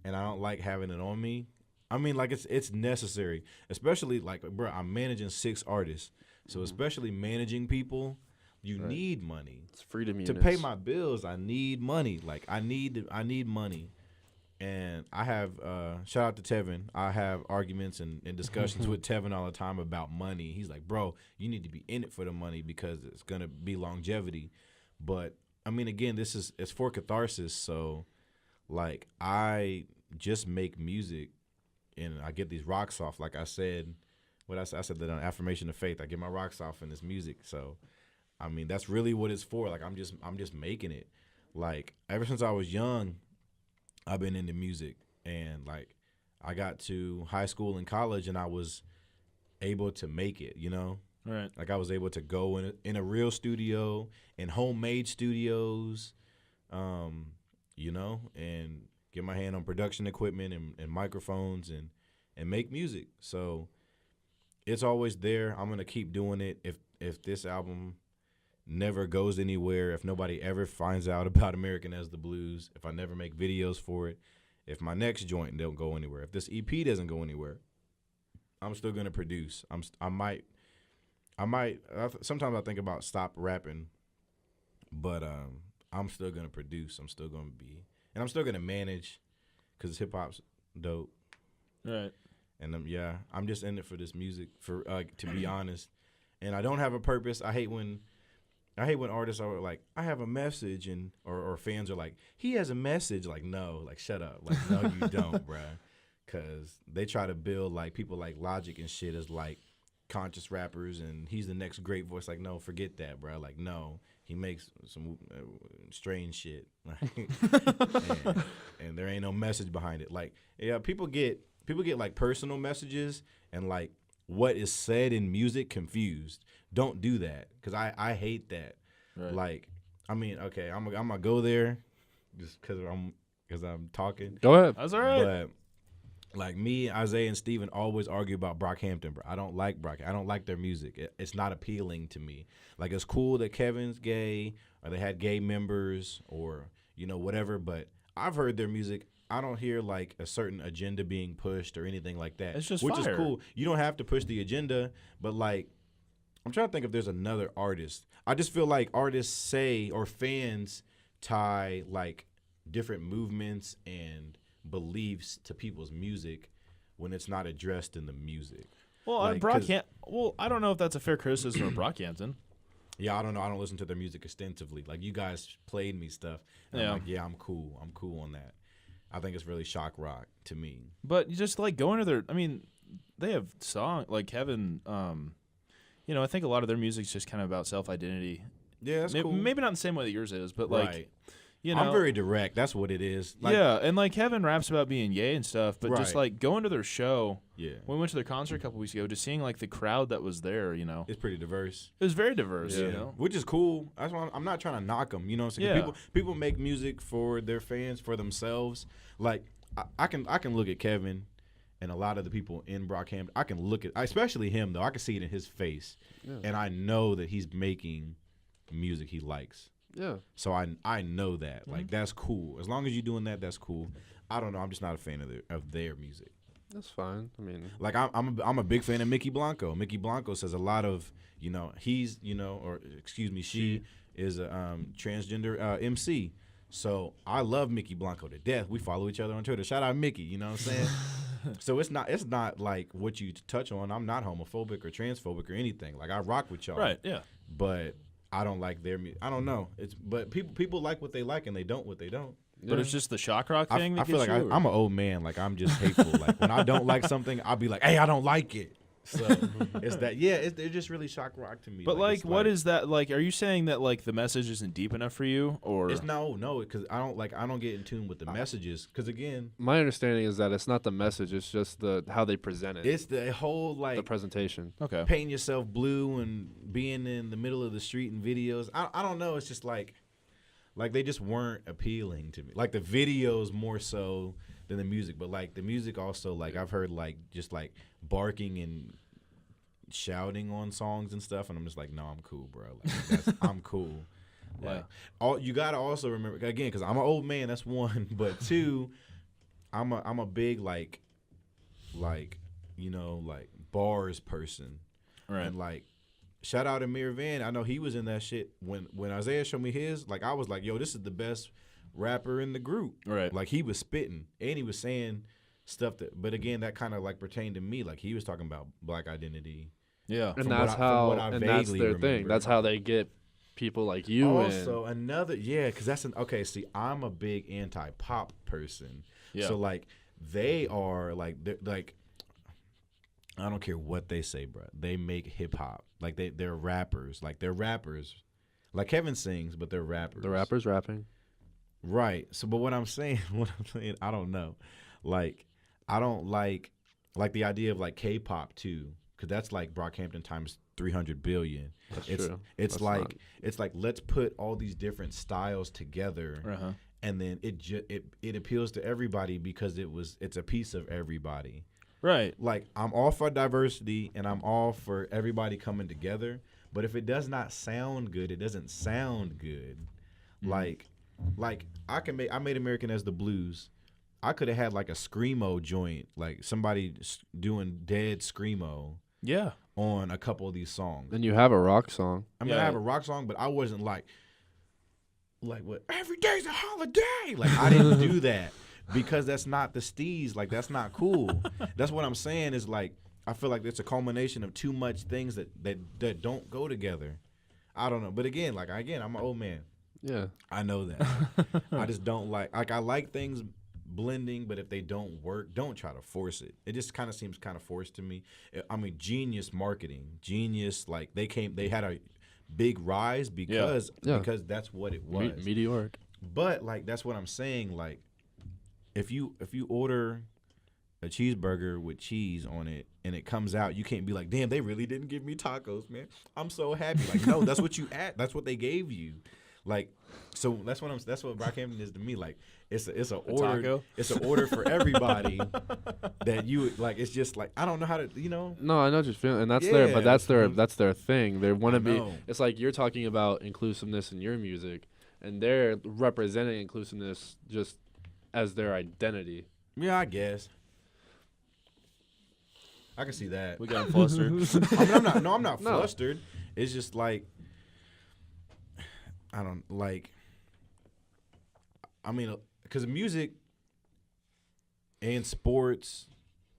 and I don't like having it on me. I mean, like it's necessary, especially like, bro, I'm managing 6 artists, so especially managing people, you need money. It's freedom to pay my bills. I need money. Like I need money. And I have, shout out to Tevin. I have arguments and discussions with Tevin all the time about money. He's like, bro, you need to be in it for the money because it's going to be longevity. But, I mean, again, it's for catharsis. So, like, I just make music and I get these rocks off. Like I said, I said that on Affirmation of Faith, I get my rocks off in this music. So, I mean, that's really what it's for. Like, I'm just making it. Like, ever since I was young, I've been into music, and like I got to high school and college, and I was able to make it. Right? Like I was able to go in a real studio, in homemade studios, and get my hand on production equipment and microphones and make music. So it's always there. I'm gonna keep doing it. If this album never goes anywhere, if nobody ever finds out about American as the Blues, if I never make videos for it, if my next joint don't go anywhere, if this EP doesn't go anywhere, I'm still gonna produce. Sometimes I think about stop rapping, but I'm still gonna produce. I'm still gonna be, and I'm still gonna manage, cause hip hop's dope. Right. And I'm just in it for this music, for to be honest. And I don't have a purpose. I hate when artists are like, I have a message, and or fans are like, he has a message. Like, no, like shut up. Like, no, you don't, bruh. Cause they try to build like people like Logic and shit as like conscious rappers, and he's the next great voice. Like, no, forget that, bro. Like, no, he makes some strange shit, and there ain't no message behind it. Like, yeah, people get like personal messages and like what is said in music confused. Don't do that, because I hate that. Right. Like, I mean, okay, I'm gonna go there just because I'm talking. Go ahead. That's all right. But like me, Isaiah, and Steven always argue about Brockhampton, bro. I don't like Brock. I don't like their music. It's not appealing to me. Like, it's cool that Kevin's gay, or they had gay members, or whatever. But I've heard their music. I don't hear like a certain agenda being pushed or anything like that. It's just which fire. is cool. You don't have to push the agenda, but like, I'm trying to think if there's another artist. I just feel like artists say, or fans tie like different movements and beliefs to people's music when it's not addressed in the music. Well, like, I don't know if that's a fair criticism of Brockhampton. Yeah, I don't know. I don't listen to their music extensively. Like, you guys played me stuff. And Yeah. I'm like, yeah, I'm cool. I'm cool on that. I think it's really shock rock to me. But you just like going to their. I mean, they have song like Kevin. I think a lot of their music's just kind of about self-identity. Yeah, that's cool. Maybe not in the same way that yours is, but like. Right. I'm very direct. That's what it is. Like, yeah, and like Kevin raps about being gay and stuff, but just Right. like going to their show. Yeah. When we went to their concert a couple weeks ago, just seeing like the crowd that was there, It's pretty diverse. it was very diverse. Yeah. Which is cool. That's why I'm not trying to knock them. You know what I'm saying? Yeah. People make music for their fans, for themselves. Like, I can look at Kevin and a lot of the people in Brockhampton. I can look at, especially him though. I can see it in his face, and I know that he's making music he likes. Yeah. So I know that. Like, that's cool. As long as you're doing that, that's cool. I don't know. I'm just not a fan of their music. That's fine. I mean, like, I'm a big fan of Mickey Blanco. Mickey Blanco says a lot of, he's, or excuse me, she is a transgender MC. So I love Mickey Blanco to death. We follow each other on Twitter. Shout out Mickey, you know what I'm saying? So it's not like what you touch on. I'm not homophobic or transphobic or anything. Like, I rock with y'all. Right. Yeah. But I don't like their music. I don't know. But people like what they like, and they don't what they don't. But it's just the shock rock thing. I feel like I'm an old man. Like, I'm just hateful. Like, when I don't like something, I'll be like, hey, I don't like it. So it's that. Yeah, they're just really shock rock to me. But like what is that like? Are you saying that like the message isn't deep enough for you, or it's no, because I don't get in tune with the messages. Because again, my understanding is that it's not the message; it's just how they present it. It's the whole like the presentation. Okay. Painting yourself blue and being in the middle of the street in videos. I don't know. It's just like they just weren't appealing to me. Like, the videos more so than the music, but like the music also, like, I've heard like just like barking and shouting on songs and stuff, and I'm just like, no, I'm cool, bro. Like, I'm cool. Like, you gotta also remember, again, because I'm an old man. That's one, but two, I'm a big like bars person, right? And like, shout out Amir Van. I know he was in that shit when Isaiah showed me his. Like, I was like, yo, this is the best rapper in the group. Right. Like, he was spitting and he was saying stuff but again, that kind of like pertained to me. Like, he was talking about black identity. Yeah. And that's that's their thing. That's how they get people like you. Also, another, because that's okay. See, I'm a big anti-pop person. Yeah. So like, they are like, I don't care what they say, bro. They make hip hop. Like, they're rappers. Like, they're rappers. Like, Kevin sings, but they're rappers. The rappers rapping. Right. So, but what I'm saying, I don't know. Like, I don't like the idea of like K-pop too, because that's like Brockhampton times 300 billion. That's true. It's like let's put all these different styles together, and then it appeals to everybody because it's a piece of everybody. Right. Like, I'm all for diversity and I'm all for everybody coming together, But if it does not sound good, it doesn't sound good. Like I made American as the Blues. I could have had like a screamo joint, like somebody doing dead screamo. Yeah. On a couple of these songs. Then you have a rock song. I mean, I have a rock song, but I wasn't like what? Every day's a holiday. Like I didn't do that because that's not the steez. Like that's not cool. That's what I'm saying is like I feel like it's a culmination of too much things that don't go together. I don't know, but again, I'm an old man. Yeah, I know that. I just don't like I like things blending, but if they don't work, don't try to force it. It just kind of seems kind of forced to me. I mean, genius marketing, genius, like they had a big rise because that's what it was. Meteoric. But like that's what I'm saying. Like if you order a cheeseburger with cheese on it and it comes out, you can't be like, damn, they really didn't give me tacos, man. I'm so happy. Like no, that's what you that's what they gave you. Like, so that's what Brockhampton is to me. Like, it's an order. Taco? It's an order for everybody that you like. It's just like I don't know how to, No, I know what you're feeling, and that's that's their thing. They want to be. It's like you're talking about inclusiveness in your music, and they're representing inclusiveness just as their identity. Yeah, I guess. I can see that. We got flustered. I'm not flustered. It's just like. I don't like. I mean, because music and sports,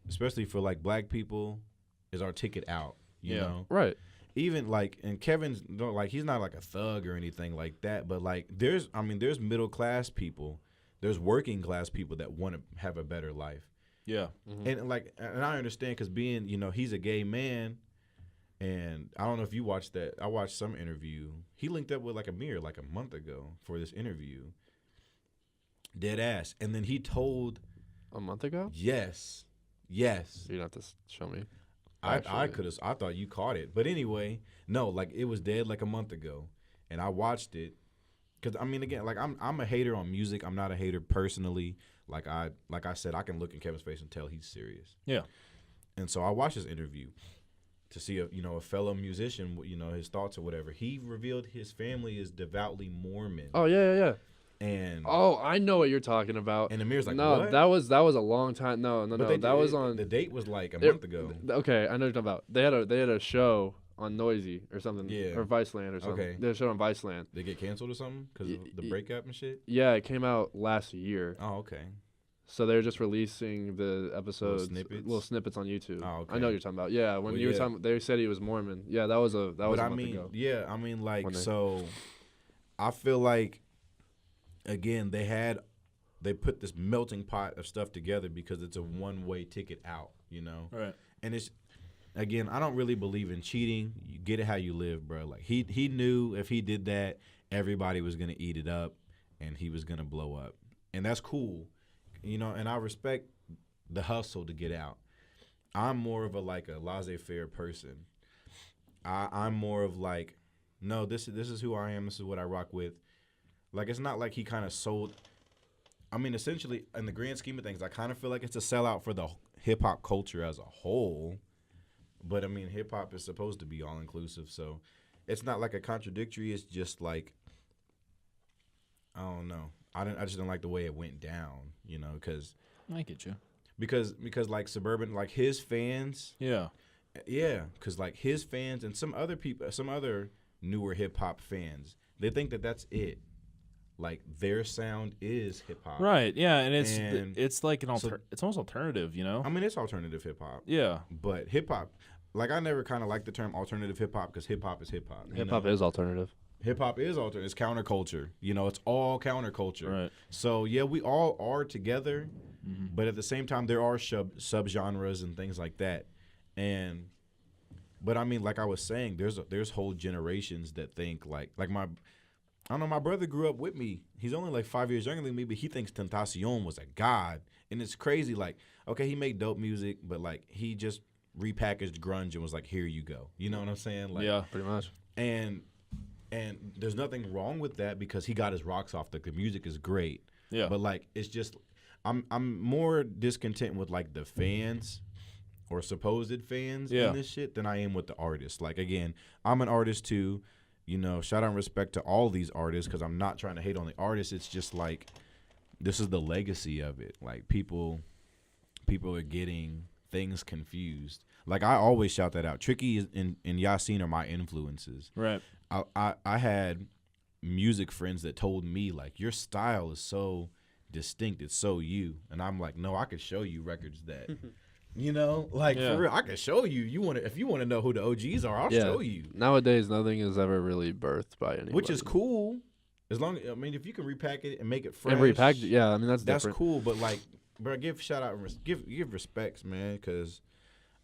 especially for like black people, is our ticket out. You know, right? Even like, and Kevin's like he's not like a thug or anything like that, but like there's middle class people, there's working class people that want to have a better life. Yeah, and I understand because being he's a gay man. And I don't know if you watched that. I watched some interview. He linked up with like Amir like a month ago for this interview. Dead ass. And then he told. A month ago? Yes. You don't have to show me. I thought you caught it. But anyway, no, like it was dead like a month ago. And I watched it. Because, I mean, again, like I'm a hater on music. I'm not a hater personally. Like I said, I can look in Kevin's face and tell he's serious. Yeah. And so I watched this interview. To see a fellow musician, his thoughts or whatever. He revealed his family is devoutly Mormon. Oh yeah. And I know what you're talking about. And Amir's like, no, what? that was a long time. No, that was on. The date was like a month ago. Okay, I know what you're talking about. They had a show on Noisy or something, or Viceland or something. Okay. They had a show on Viceland. They get canceled or something because of the breakup and shit. Yeah, it came out last year. Oh, okay. So they're just releasing the episodes, little snippets on YouTube. Oh, okay. I know what you're talking about. Yeah, when you were talking, they said he was Mormon. Yeah, that was a month ago. Yeah, I mean, like, so I feel like, again, they put this melting pot of stuff together because it's a one-way ticket out, Right. And it's, again, I don't really believe in cheating. You get it how you live, bro. Like, he knew if he did that, everybody was going to eat it up and he was going to blow up. And that's cool. And I respect the hustle to get out. I'm more of a laissez-faire person. I'm more of like, no, this is who I am. This is what I rock with. Like, it's not like he kind of sold. I mean, essentially, in the grand scheme of things, I kind of feel like it's a sellout for the hip-hop culture as a whole. But, I mean, hip-hop is supposed to be all-inclusive, so it's not like a contradictory. It's just like, I don't know. I just didn't like the way it went down, because I get you. Because like Suburban, like his fans, yeah, because like his fans and some other people, some other newer hip hop fans, they think that that's it. Like their sound is hip hop, right? Yeah, and it's like it's almost alternative, I mean, it's alternative hip hop. Yeah, but hip hop, like I never kind of liked the term alternative hip hop because hip hop is hip hop. Hip hop is alternative. Hip hop is alternative. It's counterculture. It's all counterculture. Right. So yeah, we all are together, but at the same time, there are subgenres and things like that. But I mean, like I was saying, there's whole generations that think like my brother grew up with me. He's only like 5 years younger than me, but he thinks Tentacion was a god, and it's crazy. Like, okay, he made dope music, but like he just repackaged grunge and was like, here you go. You know what I'm saying? Like, yeah, pretty much. And there's nothing wrong with that because he got his rocks off. The music is great. Yeah. But like it's just I'm more discontent with like the fans or supposed fans in this shit than I am with the artists. Like, again, I'm an artist too. You know, shout out and respect to all these artists because I'm not trying to hate on the artists. It's just like this is the legacy of it. Like people are getting things confused. Like I always shout that out. Tricky and Yasin are my influences. Right. I had music friends that told me like your style is so distinct. It's so you. And I'm like, no, I could show you records that. You know, like for real, I can show you. If you want to know who the OGs are, I'll show you. Nowadays, nothing is ever really birthed by anybody, which is cool. As long, I mean, if you can repack it and make it fresh, and repackage, yeah, I mean that's different. cool. But like, bro, give shout out, give respects, man, because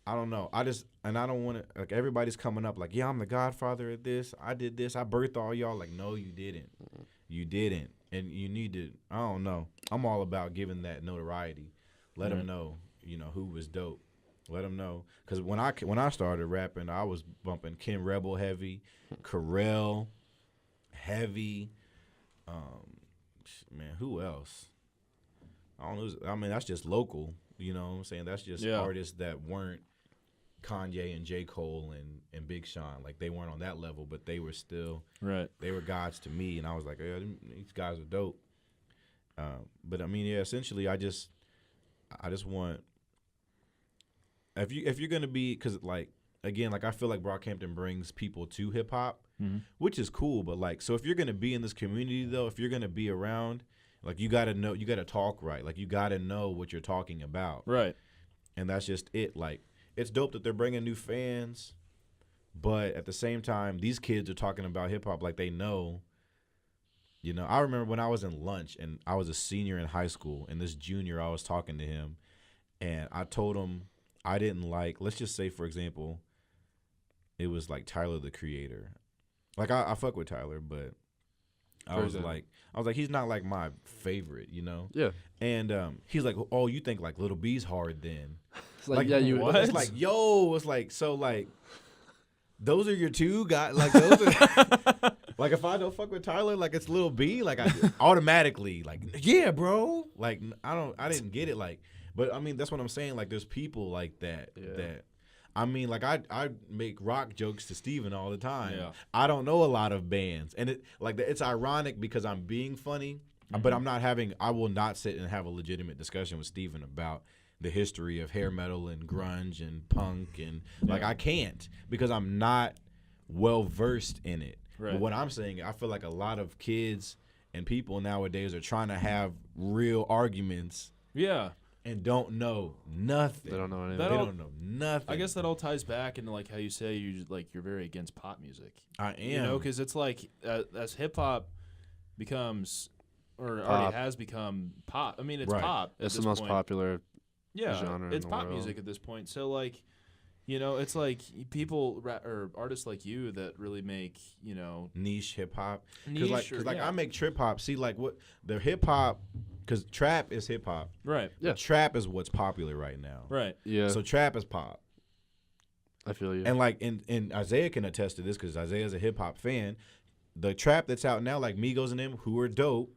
I don't know. I don't want to like everybody's coming up like, yeah, I'm the godfather of this. I did this. I birthed all y'all. Like, no, you didn't. You didn't, and you need to. I don't know. I'm all about giving that notoriety. Let them know. You know who was dope. Let them know, because when I started rapping, I was bumping Ken Rebel heavy, Carell heavy. Man, who else? I don't know. I mean, that's just local. You know what I'm saying? That's just artists that weren't Kanye and J. Cole and Big Sean. Like they weren't on that level, but they were still They were gods to me, and I was like, yeah, these guys are dope. But I mean, yeah, essentially, I just want. If you're gonna be, because like again, like I feel like Brockhampton brings people to hip hop, which is cool. But like, so if you're gonna be in this community though, if you're gonna be around, like you gotta know, you gotta talk right. Like you gotta know what you're talking about, right? And that's just it. Like it's dope that they're bringing new fans, but at the same time, these kids are talking about hip hop like they know. You know, I remember when I was in lunch and I was a senior in high school, and this junior, I was talking to him, and I told him. I didn't like, let's just say, for example, it was like Tyler, the Creator. Like, I fuck with Tyler, but I was like, he's not like my favorite, you know? Yeah. And he's like, oh, you think like Lil B's hard then? It's like yeah, you what? It's like, yo, it's like, so like, those are your two guys? Like, those are, like, if I don't fuck with Tyler, like, it's Lil B, like, I automatically, like, yeah, bro. Like, I didn't get it, like, but I mean, that's what I'm saying. Like, there's people like that. That, I mean, like I make rock jokes to Steven all the time. Yeah. I don't know a lot of bands, and it's ironic because I'm being funny, but I'm not having. I will not sit and have a legitimate discussion with Steven about the history of hair metal and grunge and punk and like I can't because I'm not well versed in it. Right. But what I'm saying, I feel like a lot of kids and people nowadays are trying to have real arguments. Yeah. And don't know nothing. They don't know anything. They don't know nothing. I guess that all ties back into like how you say you're very against pop music. I am. You know, because it's like as hip hop becomes or already has become pop. I mean, it's pop. It's the most popular genre. It's pop music at this point. So like, you know, it's like people or artists like you that really make niche hip hop. Because I make trip hop. See, like what the hip hop. Because trap is hip hop, right? Yeah, trap is what's popular right now, right? Yeah. So trap is pop. I feel you. And like, and Isaiah can attest to this because Isaiah's a hip hop fan. The trap that's out now, like Migos and them, who are dope,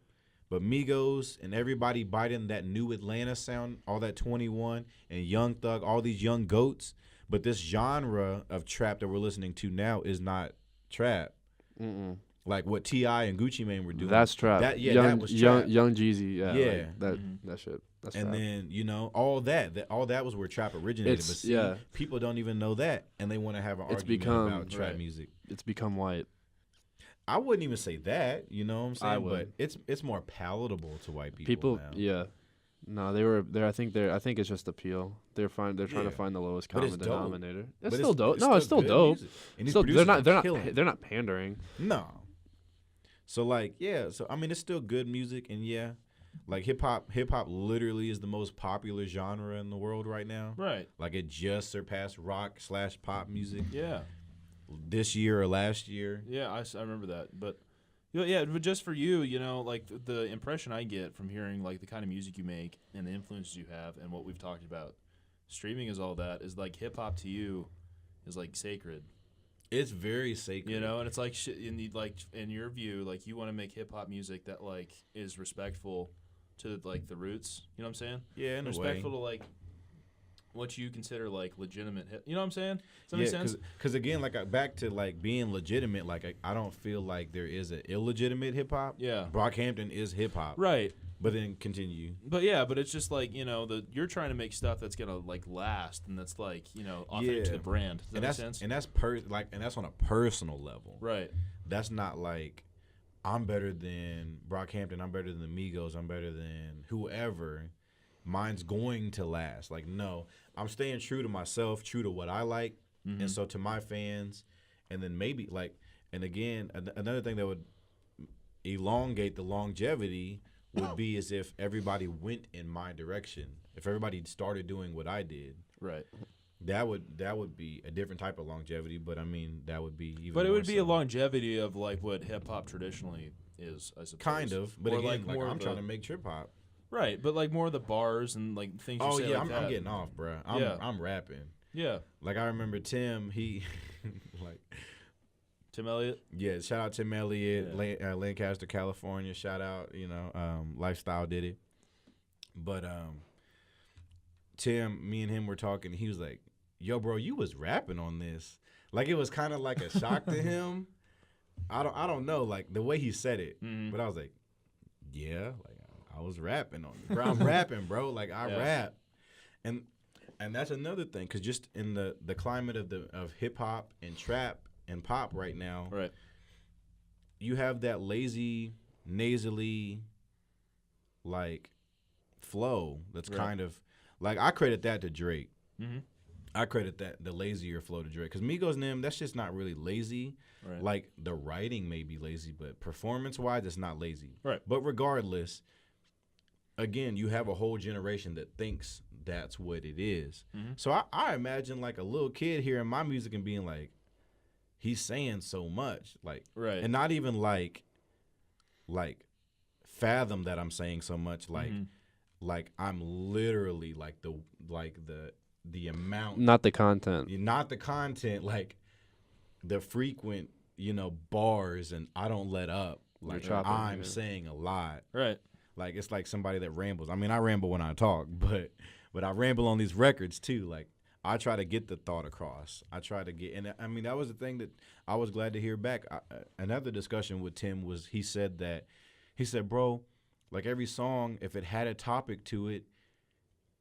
but Migos and everybody biting that new Atlanta sound, all that 21 and Young Thug, all these young goats. But this genre of trap that we're listening to now is not trap. Like what T.I. and Gucci Mane were doing. That's trap. That was trap. Young Jeezy. Yeah. Yeah. Like that shit. That's and trap. then, all that was where trap originated. But see, people don't even know that. And they want to have an argument about trap music. It's become white. I wouldn't even say that. You know what I'm saying? I would. But it's more palatable to white people now. Yeah. No, I think it's just appeal. They're trying to find the lowest common denominator. It's still dope. No, it's still dope. They're not pandering. No. So like, yeah, so I mean it's still good music and like hip hop literally is the most popular genre in the world right now. Right. Like it just surpassed rock/pop music. Yeah. This year or last year. Yeah, I remember that. But but just for you, like the impression I get from hearing like the kind of music you make and the influences you have and what we've talked about, streaming is all that is like hip hop to you is like sacred. It's very sacred, and it's like in your view, like you want to make hip hop music that like is respectful to like the roots. You know what I'm saying? Yeah, in respectful a way. to like what you consider like legitimate hip. You know what I'm saying? Does that make sense? Because again, like back to like being legitimate. Like I don't feel like there is an illegitimate hip hop. Yeah. Brockhampton is hip hop. Right. But then continue. But it's just like, you're trying to make stuff that's gonna like last and that's like, authentic to the brand. Does that make sense? And that's that's on a personal level. Right. That's not like I'm better than Brockhampton, I'm better than the Migos, I'm better than whoever. Mine's going to last. Like, no, I'm staying true to myself, true to what I like. Mm-hmm. And so to my fans, and then maybe like, and again, another thing that would elongate the longevity would be as if everybody went in my direction. If everybody started doing what I did, right? That would be a different type of longevity. But I mean, that would be even. But it would be so. a longevity of like what hip hop traditionally is, I suppose. Kind of, but or again, like I'm trying to make trip hop. Right, but like more of the bars and like things. You say I'm getting off, bro. I'm rapping. Yeah. Like I remember Tim. He like. Tim Elliott? Yeah, shout out Tim Elliott, Lancaster, California. Shout out, Lifestyle did it. But Tim, me and him were talking. He was like, yo, bro, you was rapping on this. Like, it was kind of like a shock to him. I don't know, like, the way he said it. Mm-hmm. But I was like, yeah, like, I was rapping on it. Bro, I'm rapping, bro. Like, I rap. And that's another thing, because just in the climate of hip-hop and trap, and pop right now, right? You have that lazy, nasally, like, flow that's kind of like I credit that to Drake. Mm-hmm. I credit the lazier flow to Drake because Migos and them, that's just not really lazy. Right. Like the writing may be lazy, but performance-wise, it's not lazy. Right. But regardless, again, you have a whole generation that thinks that's what it is. Mm-hmm. So I imagine like a little kid hearing my music and being like, he's saying so much, like, right, and not even like fathom that I'm saying so much, like, like I'm literally like the amount, not the content, like the frequent, bars, and I don't let up, like I'm saying a lot, right? Like it's like somebody that rambles. I mean, I ramble when I talk, but I ramble on these records too, like. I try to get the thought across. I try to get, and I mean, that was the thing that I was glad to hear back. Another discussion with Tim was he said, bro, like every song, if it had a topic to it,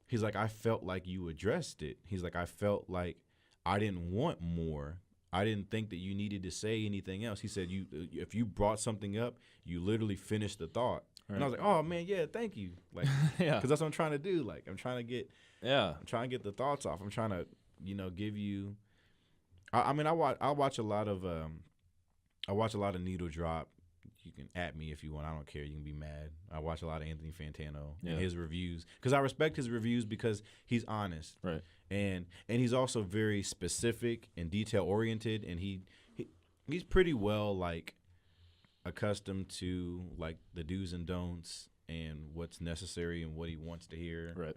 he's like, I felt like you addressed it. He's like, I felt like I didn't want more. I didn't think that you needed to say anything else. He said, if you brought something up, you literally finished the thought. Right. And I was like, oh man, yeah, thank you. Like, yeah, because that's what I'm trying to do. Like, I'm trying to get the thoughts off. I'm trying to, give you. I mean, I watch a lot of Needle Drop. You can at me if you want. I don't care. You can be mad. I watch a lot of Anthony Fantano and his reviews because I respect his reviews because he's honest, right? And he's also very specific and detail oriented, and he's pretty well like accustomed to like the do's and don'ts and what's necessary and what he wants to hear, right?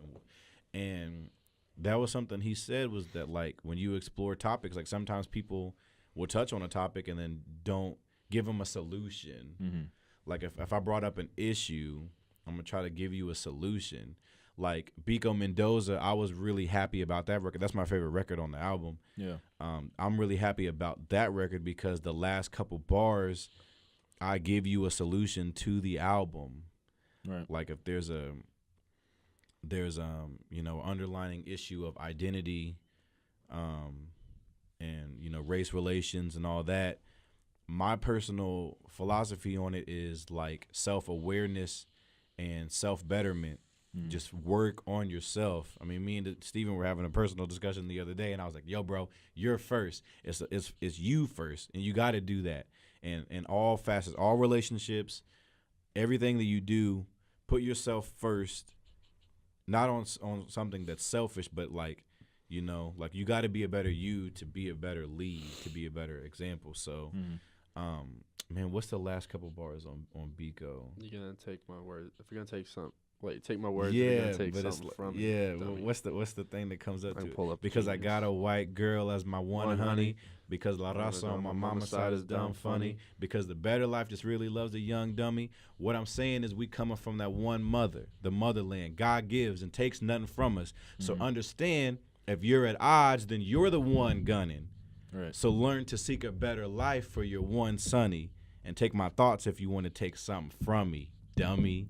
And that was something he said was that like when you explore topics, like sometimes people will touch on a topic and then don't give them a solution. Mm-hmm. Like if I brought up an issue, I'm gonna try to give you a solution. Like Biko Mendoza, I was really happy about that record. That's my favorite record on the album. Yeah. I'm really happy about that record because the last couple bars, I give you a solution to the album. Right. Like if there's underlining issue of identity, and race relations and all that. My personal philosophy on it is like self-awareness and self-betterment. Just work on yourself. I mean, me and Steven were having a personal discussion the other day, and I was like, yo, bro, you're first. It's you first, and you got to do that. And in all facets, all relationships, everything that you do, put yourself first, not on something that's selfish, but like, like you got to be a better you to be a better lead, to be a better example. So Man, what's the last couple bars on Biko? You're gonna take my word. If you're gonna take some, take my words. You're gonna take something from me. Yeah, what's the thing that comes up to pull up because Genius. I got a white girl as my one honey. Because La Raza on my mama's side is dumb funny. Because the better life just really loves a young dummy. What I'm saying is we coming from that one mother, the motherland. God gives and takes nothing from us. So understand, if you're at odds, then you're the one gunning. Right. So learn to seek a better life for your one sonny. And take my thoughts if you want to take something from me, dummy.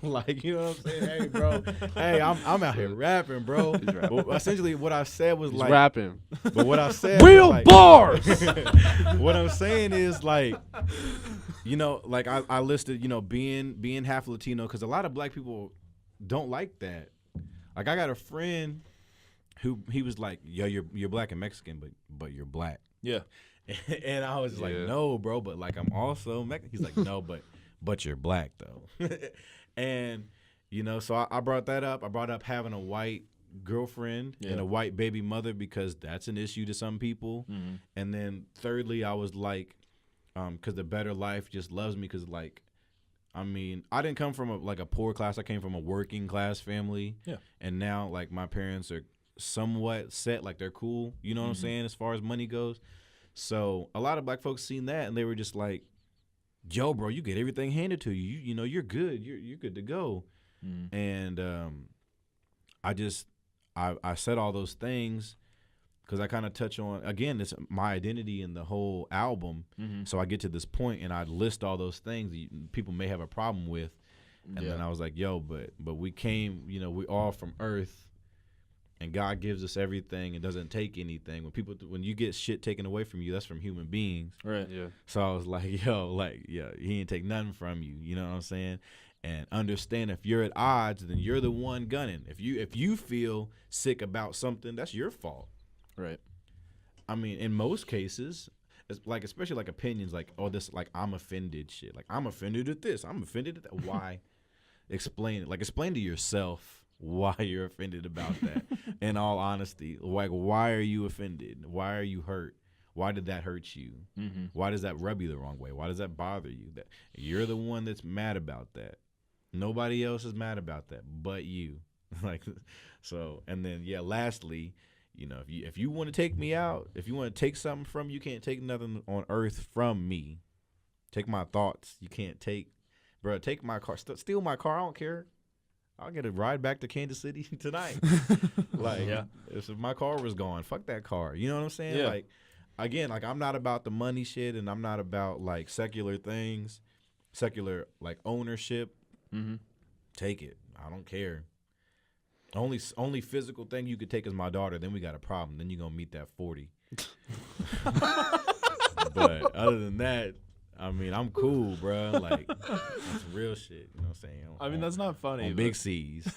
Like, you know what I'm saying? Hey, bro. Hey, I'm out here rapping, bro. Well, essentially, what I said was He's rapping. But what I said real was bars. What I'm saying is, like, you know, like I listed, you know, being half Latino, because a lot of black people don't like that. Like, I got a friend who he was like, yo, you're black and Mexican, but you're black. Yeah. And I was like, no, bro, but like I'm also Mexican. He's like, no, but you're black though. And you know, so I brought that up. I brought up having a white girlfriend and a white baby mother because that's an issue to some people. Mm-hmm. And then thirdly, I was like, because the better life just loves me. Because like, I mean, I didn't come from a poor class. I came from a working class family. Yeah. And now like my parents are somewhat set. Like they're cool. You know what I'm saying? As far as money goes. So a lot of black folks seen that and they were just like, yo, bro, you get everything handed to you. You know, you're good. You're good to go. Mm. And I said all those things because I kind of touch on, again, it's my identity in the whole album. Mm-hmm. So I get to this point and I list all those things that people may have a problem with. And then I was like, yo, but we came, you know, we all from Earth. And God gives us everything and doesn't take anything. When you get shit taken away from you, that's from human beings. Right. Yeah. So I was like, yo, like, yeah, he ain't take nothing from you. You know what I'm saying? And understand if you're at odds, then you're the one gunning. If you feel sick about something, that's your fault. Right. I mean, in most cases, it's like, especially like opinions, like, oh, this, like, I'm offended shit. Like, I'm offended at this. I'm offended at that. Why? Explain it. Like, explain to yourself why you're offended about that. In all honesty, like, why are you offended? Why are you hurt? Why did that hurt you? Mm-hmm. Why does that rub you the wrong way? Why does that bother you? That you're the one that's mad about that. Nobody else is mad about that but you. Like, so, and then lastly, you know, if you want to take me out, if you want to take something from me, you can't take nothing on earth from me. Take my thoughts. You can't take, bro. Take my car. Steal my car. I don't care. I'll get a ride back to Kansas City tonight. Like, if my car was gone, fuck that car. You know what I'm saying? Yeah. Like, again, like, I'm not about the money shit, and I'm not about like secular things, secular like ownership. Mm-hmm. Take it. I don't care. Only physical thing you could take is my daughter. Then we got a problem. Then you're gonna meet that 40. But other than that, I mean, I'm cool, bro. Like, that's real shit. You know what I'm saying? I mean, that's not funny. On big C's.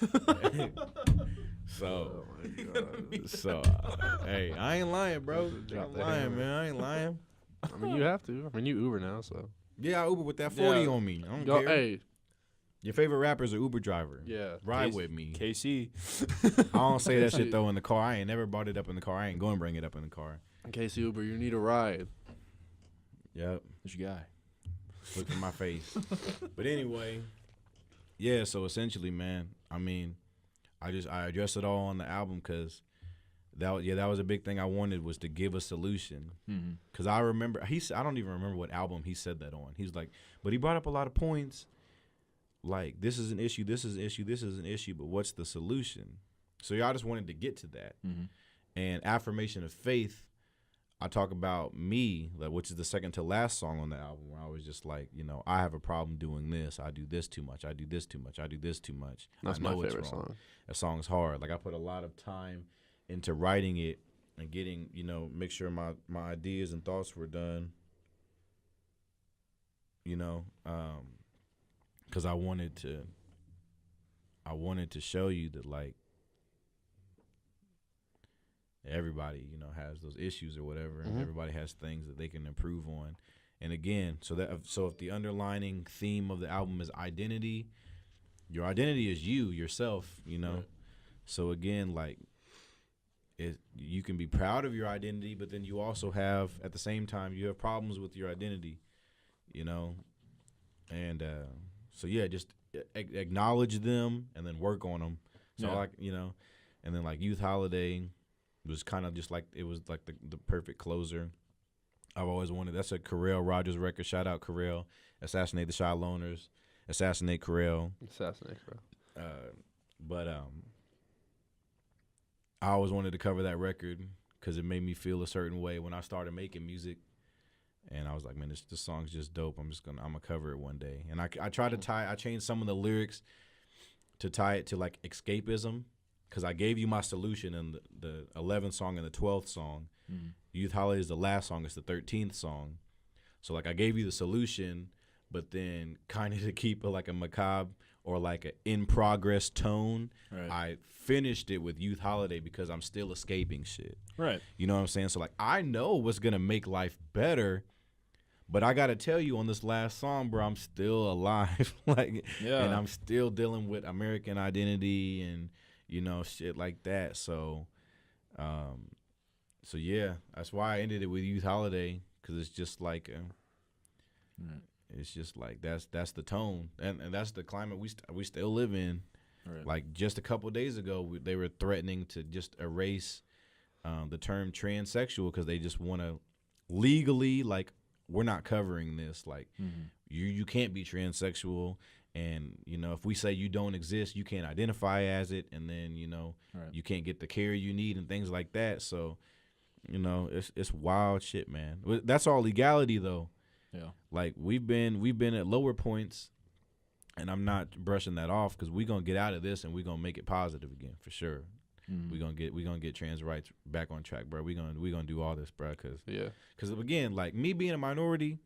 So, hey, I ain't lying, bro. I'm lying, man. I ain't lying. I mean, you have to. I mean, you Uber now, so. Yeah, I Uber with that 40 on me. I don't care. Hey. Your favorite rapper's an Uber driver. Yeah. Ride with me. KC. I don't say that shit, though, in the car. I ain't never brought it up in the car. I ain't going to bring it up in the car. KC Uber, you need a ride. Yep. That's your guy. Look in my face. But anyway, yeah, so essentially, man, I mean, I addressed it all on the album because that was a big thing I wanted, was to give a solution. Because I remember, I don't even remember what album he said that on. He was like, but he brought up a lot of points, like, this is an issue, this is an issue, this is an issue, but what's the solution? So y'all just wanted to get to that. And Affirmation of Faith, I talk about me, like, which is the second to last song on the album, where I was just like, you know, I have a problem doing this. I do this too much. I do this too much. I do this too much. That's my favorite song. That song's hard. Like, I put a lot of time into writing it and getting, you know, make sure my ideas and thoughts were done, you know, because I wanted to show you that, like, everybody, you know, has those issues or whatever, and everybody has things that they can improve on. And again, so if the underlining theme of the album is identity, your identity is yourself, you know. Right. So again, like, you can be proud of your identity, but then you also have, at the same time, you have problems with your identity, you know? And so, yeah, just acknowledge them and then work on them. So, like, you know, and then, like, Youth Holiday was kind of just like, it was like the perfect closer. I've always wanted, that's a Carell Rogers record. Shout out Carell. Assassinate the Shy Loners. Assassinate Carell. Assassinate Carell. But I always wanted to cover that record because it made me feel a certain way when I started making music. And I was like, man, this song's just dope. I'm gonna cover it one day. And I tried to I changed some of the lyrics to tie it to like escapism, because I gave you my solution in the 11th song and the 12th song. Mm-hmm. Youth Holiday is the last song. It's the 13th song. So like I gave you the solution, but then kind of to keep like a macabre or like an in progress tone, right. I finished it with Youth Holiday because I'm still escaping shit. Right. You know what I'm saying? So like I know what's gonna make life better, but I gotta tell you on this last song, bro, I'm still alive. Like, and I'm still dealing with American identity and, you know, shit like that. So, so yeah, that's why I ended it with Youth Holiday, because it's just like, it's just like that's the tone, and that's the climate we still live in. Right. Like just a couple of days ago, they were threatening to just erase the term transsexual because they just want to legally, like, we're not covering this. Like, you can't be transsexual, and you know, if we say you don't exist, you can't identify as it, and then you know, you can't get the care you need and things like that. So, you know, it's wild shit, man. That's all legality though. Yeah. Like we've been at lower points, and I'm not brushing that off because we're gonna get out of this and we're gonna make it positive again for sure. We're gonna get trans rights back on track, bro. We're gonna do all this, bro. Cause again, like me being a minority,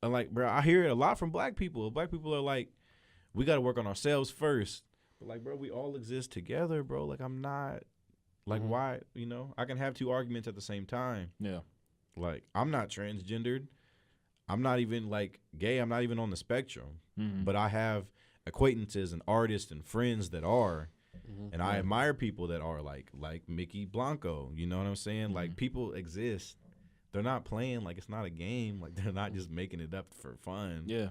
and like, bro, I hear it a lot from black people. Black people are like, we gotta work on ourselves first. But like, bro, we all exist together, bro. Like I'm not, like why, you know, I can have two arguments at the same time. Yeah. Like I'm not transgendered. I'm not even like gay. I'm not even on the spectrum. But I have acquaintances and artists and friends that are. And I admire people that are like Mickey Blanco. You know what I'm saying? Like people exist. They're not playing like it's not a game. Like they're not just making it up for fun. Yeah.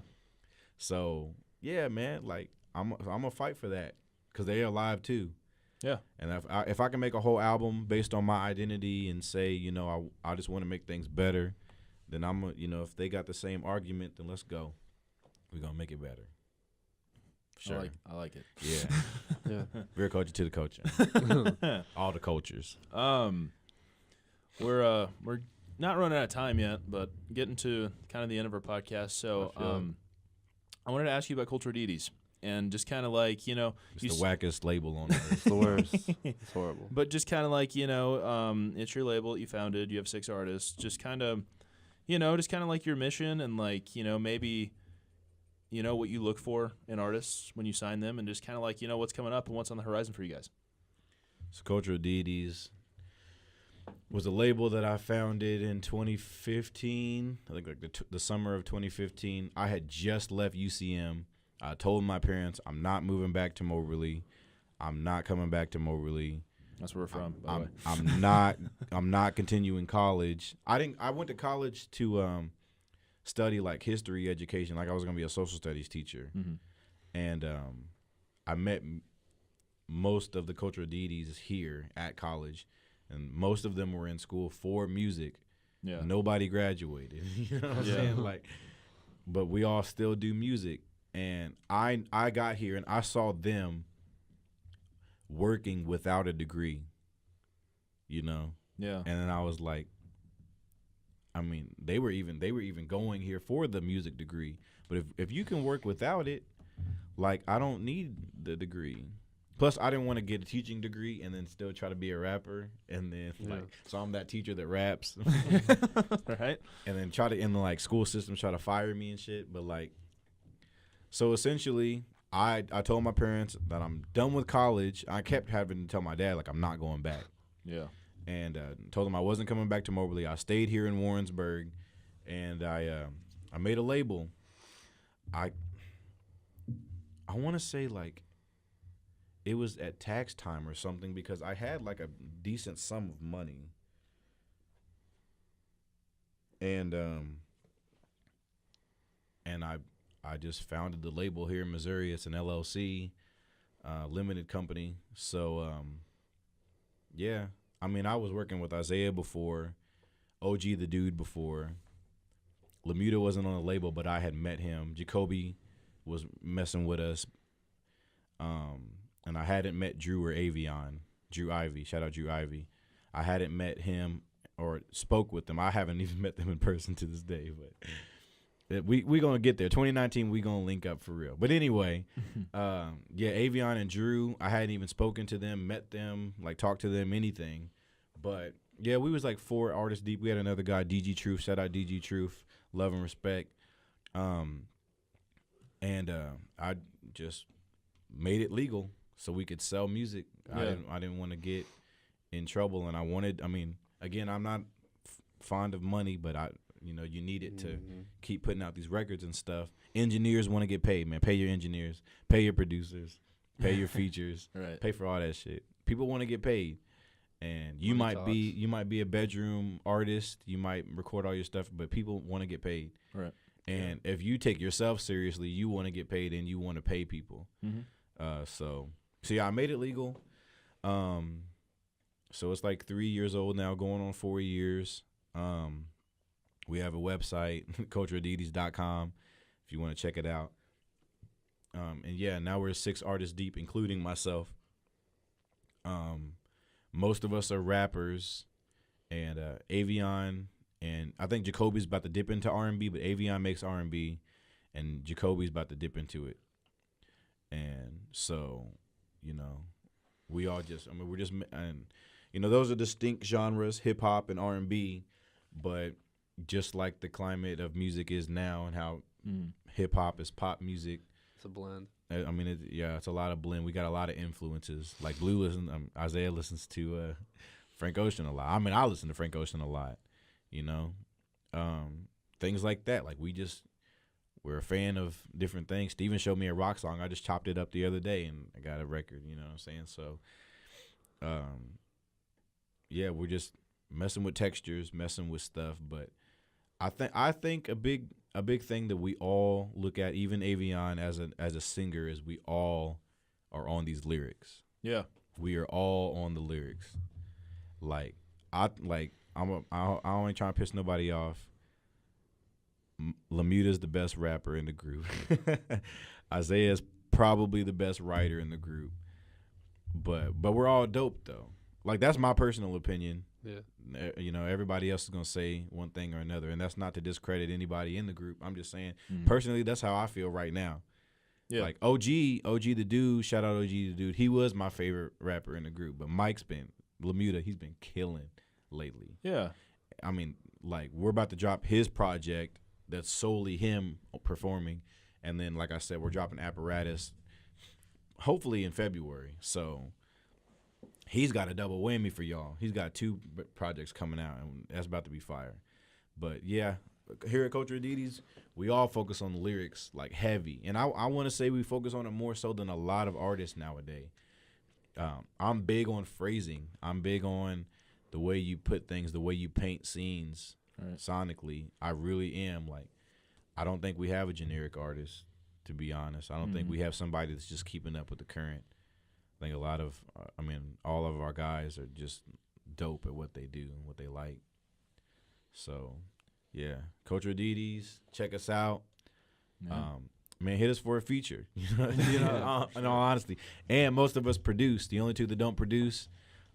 So yeah, man. Like I'm gonna fight for that because they're alive too. Yeah. And if I can make a whole album based on my identity and say, you know, I just want to make things better, then you know, if they got the same argument, then let's go. We're gonna make it better. Sure. I like it. Yeah. Yeah. Real culture to the culture. All the cultures. We're not running out of time yet, but getting to kind of the end of our podcast. So I wanted to ask you about cultural deities and just kind of like, you know, it's the wackest label on earth. It's the worst. It's horrible. But just kind of like, you know, it's your label that you founded. You have 6 artists. Just kind of, you know, just kind of like your mission and like, you know, maybe, you know, what you look for in artists when you sign them, and just kind of like, you know, what's coming up and what's on the horizon for you guys. So Cultural Deities was a label that I founded in 2015. I think like the summer of 2015. I had just left UCM. I told my parents I'm not moving back to Moberly. I'm not coming back to Moberly. That's where we're from, by the way. I'm not continuing college. I went to college to study like history education, like I was gonna be a social studies teacher. And I met most of the cultural deities here at college, and most of them were in school for music. Yeah. Nobody graduated. You know what I'm saying? Like, but we all still do music. And I got here and I saw them working without a degree, you know? Yeah. And then I was like, I mean, they were even going here for the music degree. But if you can work without it, like, I don't need the degree. Plus, I didn't want to get a teaching degree and then still try to be a rapper. And then, like, so I'm that teacher that raps. Right? And then try to, in the, like, school system, try to fire me and shit. But, like, so essentially, I told my parents that I'm done with college. I kept having to tell my dad, like, I'm not going back. Yeah. And told him I wasn't coming back to Moberly. I stayed here in Warrensburg, and I made a label. I want to say, like, it was at tax time or something because I had like a decent sum of money. And I just founded the label here in Missouri. It's an LLC, limited company. So yeah, I mean, I was working with Isaiah before, OG the Dude before. Lamuda wasn't on the label, but I had met him. Jacoby was messing with us. And I hadn't met Drew or Avion. Drew Ivy. Shout out Drew Ivy. I hadn't met him or spoke with them. I haven't even met them in person to this day. But we going to get there. 2019, we going to link up for real. But anyway, yeah, Avion and Drew, I hadn't even spoken to them, met them, like talked to them, anything. But, yeah, we was like 4 artists deep. We had another guy, DG Truth. Shout out DG Truth. Love and respect. And I just made it legal so we could sell music. Yeah. I didn't want to get in trouble, and I mean, again, I'm not fond of money, but you need it to keep putting out these records and stuff. Engineers want to get paid, man. Pay your engineers, pay your producers, pay your features, right. Pay for all that shit. People want to get paid. And you might be a bedroom artist, you might record all your stuff, but people want to get paid. Right. And if you take yourself seriously, you want to get paid and you want to pay people. So yeah, I made it legal. So it's like 3 years old now, going on 4 years. We have a website, cultureadidas.com, if you want to check it out. And yeah, now we're 6 artists deep, including myself. Most of us are rappers, and Avion, and I think Jacoby's about to dip into R&B, but Avion makes R&B, and Jacoby's about to dip into it. And so, we all we're just, and those are distinct genres, hip hop and R&B, but just like the climate of music is now and how hip hop is pop music. It's a blend. I mean, it's a lot of blend. We got a lot of influences. Like Isaiah listens to Frank Ocean a lot. I mean, I listen to Frank Ocean a lot, things like that. Like we're a fan of different things. Steven showed me a rock song. I just chopped it up the other day and I got a record, you know what I'm saying? So, yeah, we're just messing with textures, messing with stuff. But I think a big thing that we all look at, even Avion as a singer, is we all are on these lyrics. Yeah, we are all on the lyrics. I ain't trying to piss nobody off. Lamuda's the best rapper in the group. Isaiah's probably the best writer in the group. But we're all dope though. Like, that's my personal opinion. Yeah. Everybody else is going to say one thing or another, and that's not to discredit anybody in the group. I'm just saying, personally, that's how I feel right now. Yeah. Like, OG the Dude, shout out OG the Dude. He was my favorite rapper in the group, but Lamuda, he's been killing lately. Yeah. I mean, like, we're about to drop his project that's solely him performing, and then, like I said, we're dropping Apparatus hopefully in February. So he's got a double whammy for y'all. He's got 2 projects coming out, and that's about to be fire. But, yeah, here at Culture Adidas, we all focus on the lyrics, like, heavy. And I want to say we focus on it more so than a lot of artists nowadays. I'm big on phrasing. I'm big on the way you put things, the way you paint scenes sonically. I really am. Like, I don't think we have a generic artist, to be honest. I don't think we have somebody that's just keeping up with the current. I think all of our guys are just dope at what they do and what they like. So, yeah, Culture Adidas, check us out. Man, hit us for a feature. In all honesty. And most of us produce. The only 2 that don't produce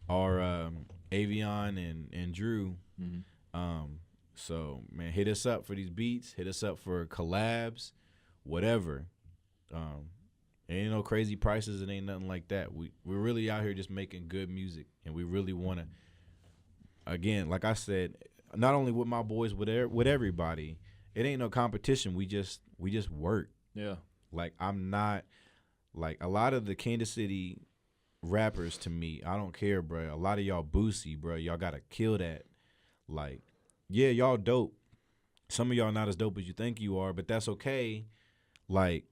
are Avion and Drew. So, man, hit us up for these beats. Hit us up for collabs, whatever. Ain't no crazy prices. It ain't nothing like that. We're really out here just making good music, and we really want to. Again, like I said, not only with my boys, with everybody. It ain't no competition. We just work. Yeah. Like, I'm not, like, a lot of the Kansas City rappers, to me, I don't care, bro. A lot of y'all boosie, bro. Y'all gotta kill that. Like, yeah, y'all dope. Some of y'all not as dope as you think you are, but that's okay. Like,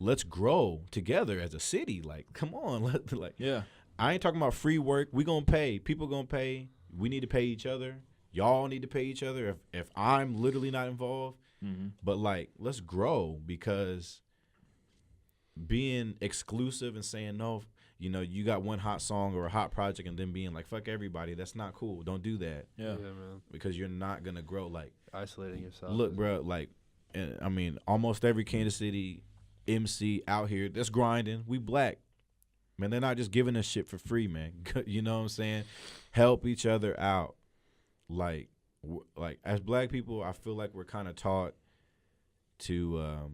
let's grow together as a city. Like, come on, Yeah. I ain't talking about free work. We gonna pay. People gonna pay. We need to pay each other. Y'all need to pay each other if I'm literally not involved. Mm-hmm. But like, let's grow, because being exclusive and saying no, you know, you got one hot song or a hot project and then being like, fuck everybody, that's not cool. Don't do that. Yeah. Man. Because you're not gonna grow. Like, Isolating yourself. look, bro, like, I mean, almost every Kansas City MC out here that's grinding, we black. Man, they're not just giving us shit for free, man. You know what I'm saying? Help each other out. Like as black people, I feel like we're kind of taught to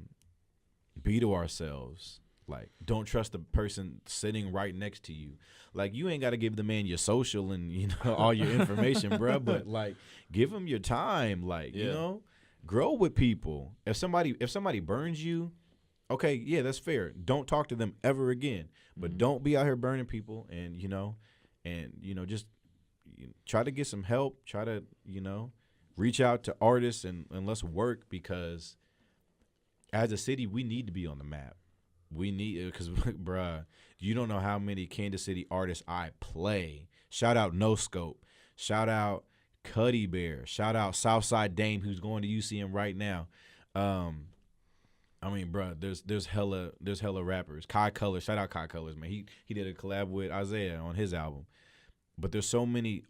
be to ourselves. Like, don't trust the person sitting right next to you. Like, you ain't got to give the man your social and, you know, all your information, bro. But like, give him your time. Like, you know, grow with people. If somebody burns you, okay, yeah, that's fair. Don't talk to them ever again. But don't be out here burning people. And just try to get some help. Try to, reach out to artists and let's work, because as a city, we need to be on the map. We need, because, bruh, you don't know how many Kansas City artists I play. Shout out No Scope. Shout out Cuddy Bear. Shout out Southside Dame, who's going to UCM right now. I mean, bruh, there's hella rappers. Kai Colors. Shout out Kai Colors, man. He did a collab with Isaiah on his album. But there's so many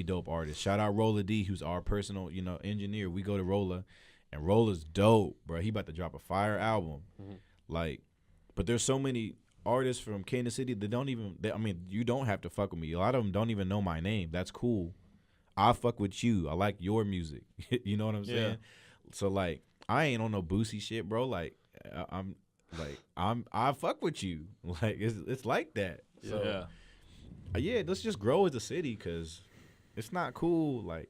dope artists. Shout out Rolla D, who's our personal, engineer. We go to Rolla, and Rolla's dope, bro. He about to drop a fire album. Mm-hmm. Like, but there's so many artists from Kansas City that you don't have to fuck with me. A lot of them don't even know my name. That's cool. I fuck with you. I like your music. You know what I'm saying? So like, I ain't on no Boosie shit, bro. Like, I fuck with you. Like, it's like that. So let's just grow as a city, because it's not cool, like,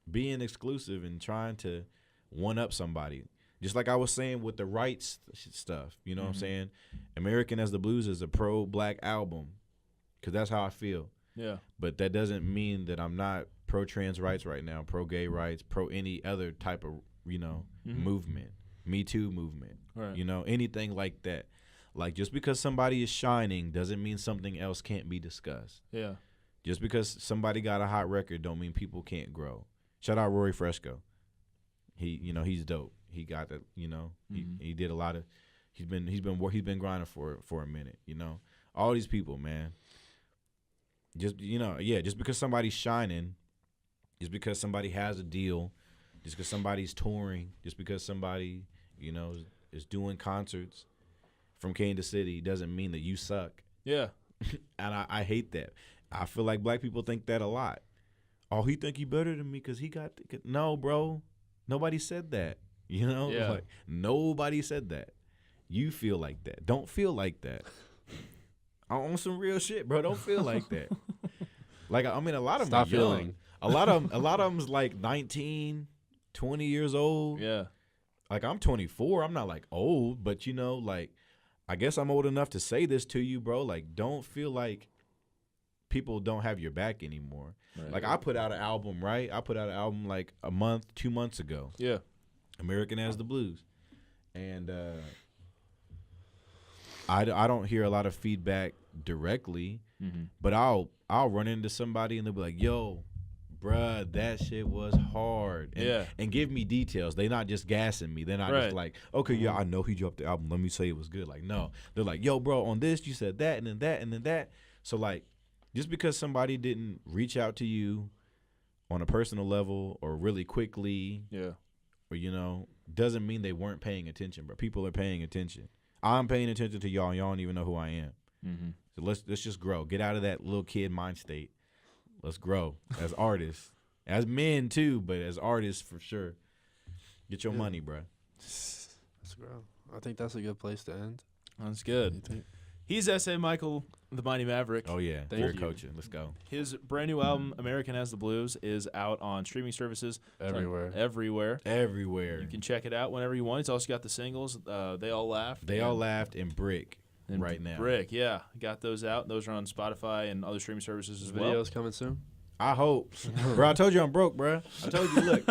being exclusive and trying to one up somebody. Just like I was saying with the rights stuff, you know what I'm saying? American as the Blues is a pro-black album, because that's how I feel. Yeah. But that doesn't mean that I'm not pro-trans rights right now, pro-gay rights, pro any other type of, movement, Me Too movement, right. Anything like that. Like, just because somebody is shining doesn't mean something else can't be discussed. Yeah. Just because somebody got a hot record don't mean people can't grow. Shout out Rory Fresco. He's dope. He got that, he did a lot of, he's been grinding for a minute, all these people, man. Just, just because somebody's shining, just because somebody has a deal, just because somebody's touring, just because somebody, is doing concerts from Kansas City doesn't mean that you suck. Yeah. And I hate that. I feel like black people think that a lot. Oh, he think he better than me because he got no, bro. Nobody said that. Like, nobody said that. You feel like that. Don't feel like that. On some real shit, bro. Don't feel like that. Like, I mean, a lot of them are young. A lot of them's like 19, 20 years old. Yeah. Like, I'm 24. I'm not like old, but like, I guess I'm old enough to say this to you, bro. Like, don't feel like people don't have your back anymore. Right. Like, I put out an album, right? I put out an album like 2 months ago. Yeah. American as the Blues. And I don't hear a lot of feedback directly, but I'll run into somebody and they'll be like, yo, bruh, that shit was hard. And give me details. They're not just gassing me. They're not just like, okay, yeah, I know he dropped the album. Let me say it was good. Like, no. They're like, yo, bro, on this, you said that and then that and then that. So, like, just because somebody didn't reach out to you on a personal level or really quickly, or, doesn't mean they weren't paying attention, bro. People are paying attention. I'm paying attention to y'all. Y'all don't even know who I am. So let's just grow. Get out of that little kid mind state. Let's grow as artists, as men too, but as artists for sure. Get your money, bro. Let's grow. I think that's a good place to end. That's good. He's S.A. Michael, the Mighty Maverick. Oh, yeah. You're coaching. Let's go. His brand new album, American as the Blues, is out on streaming services. Everywhere. Everywhere. You can check it out whenever you want. He's also got the singles, They All Laughed. They All Laughed and Brick right now. Brick, yeah. Got those out. Those are on Spotify and other streaming services as well. Videos coming soon? I hope. Bro, I told you I'm broke, bro. I told you, look.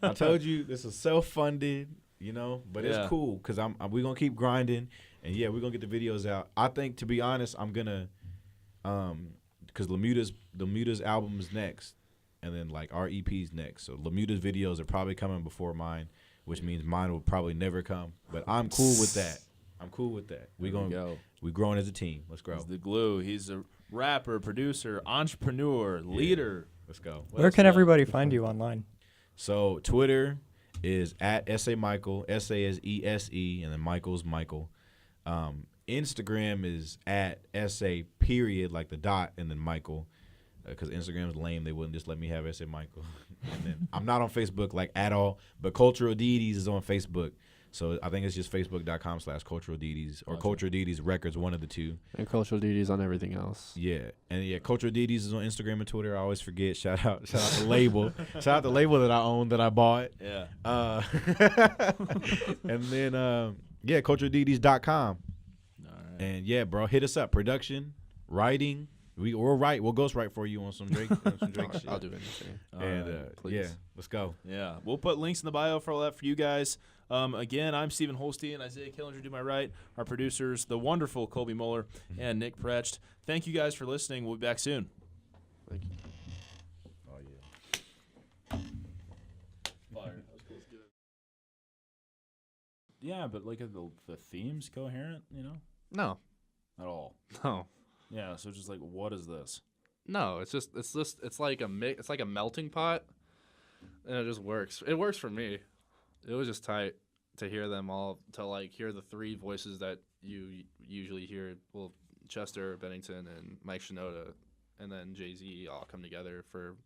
I told you this is self-funded. you know. But it's cool because we're gonna keep grinding, and we're gonna get the videos out. I think, to be honest, I'm gonna because Lamuta's album is next, and then like our EP's next. So Lamuta's videos are probably coming before mine, which means mine will probably never come. But I'm cool with that. We're growing as a team. Let's grow. He's the glue. He's a rapper, producer, entrepreneur, leader. Let's go. Where can everybody find you online? So Twitter is at SA Michael. SA is ESE, and then Michael's Michael. Instagram is at SA period, like the dot, and then Michael. Because Instagram's lame, they wouldn't just let me have SA Michael. And then I'm not on Facebook like at all, but Cultural Deities is on Facebook. So I think it's just facebook.com/Cultural Deities or Cultural Deities Records, one of the two. And Cultural Deities on everything else. Yeah. And Cultural Deities is on Instagram and Twitter. I always forget. Shout out the label. Shout out the label that I own that I bought. Yeah. And then culturaldeities.com. All right. And bro, hit us up. Production, writing. We'll ghostwrite for you on some Drake shit. I'll do anything. And please. let's go. Yeah, we'll put links in the bio for all that for you guys. Again, I'm Stephen Holstein, Isaiah Killinger to my right, our producers, the wonderful Colby Muller and Nick Precht. Thank you guys for listening. We'll be back soon. Thank you. Oh Fire. That was cool. Yeah, but like the theme's coherent, No. at all. No. Yeah, so just like, what is this? No, it's like a melting pot, and it just works. It works for me. It was just tight to hear them all, to like hear the three voices that you usually hear. Well, Chester Bennington and Mike Shinoda, and then Jay-Z all come together for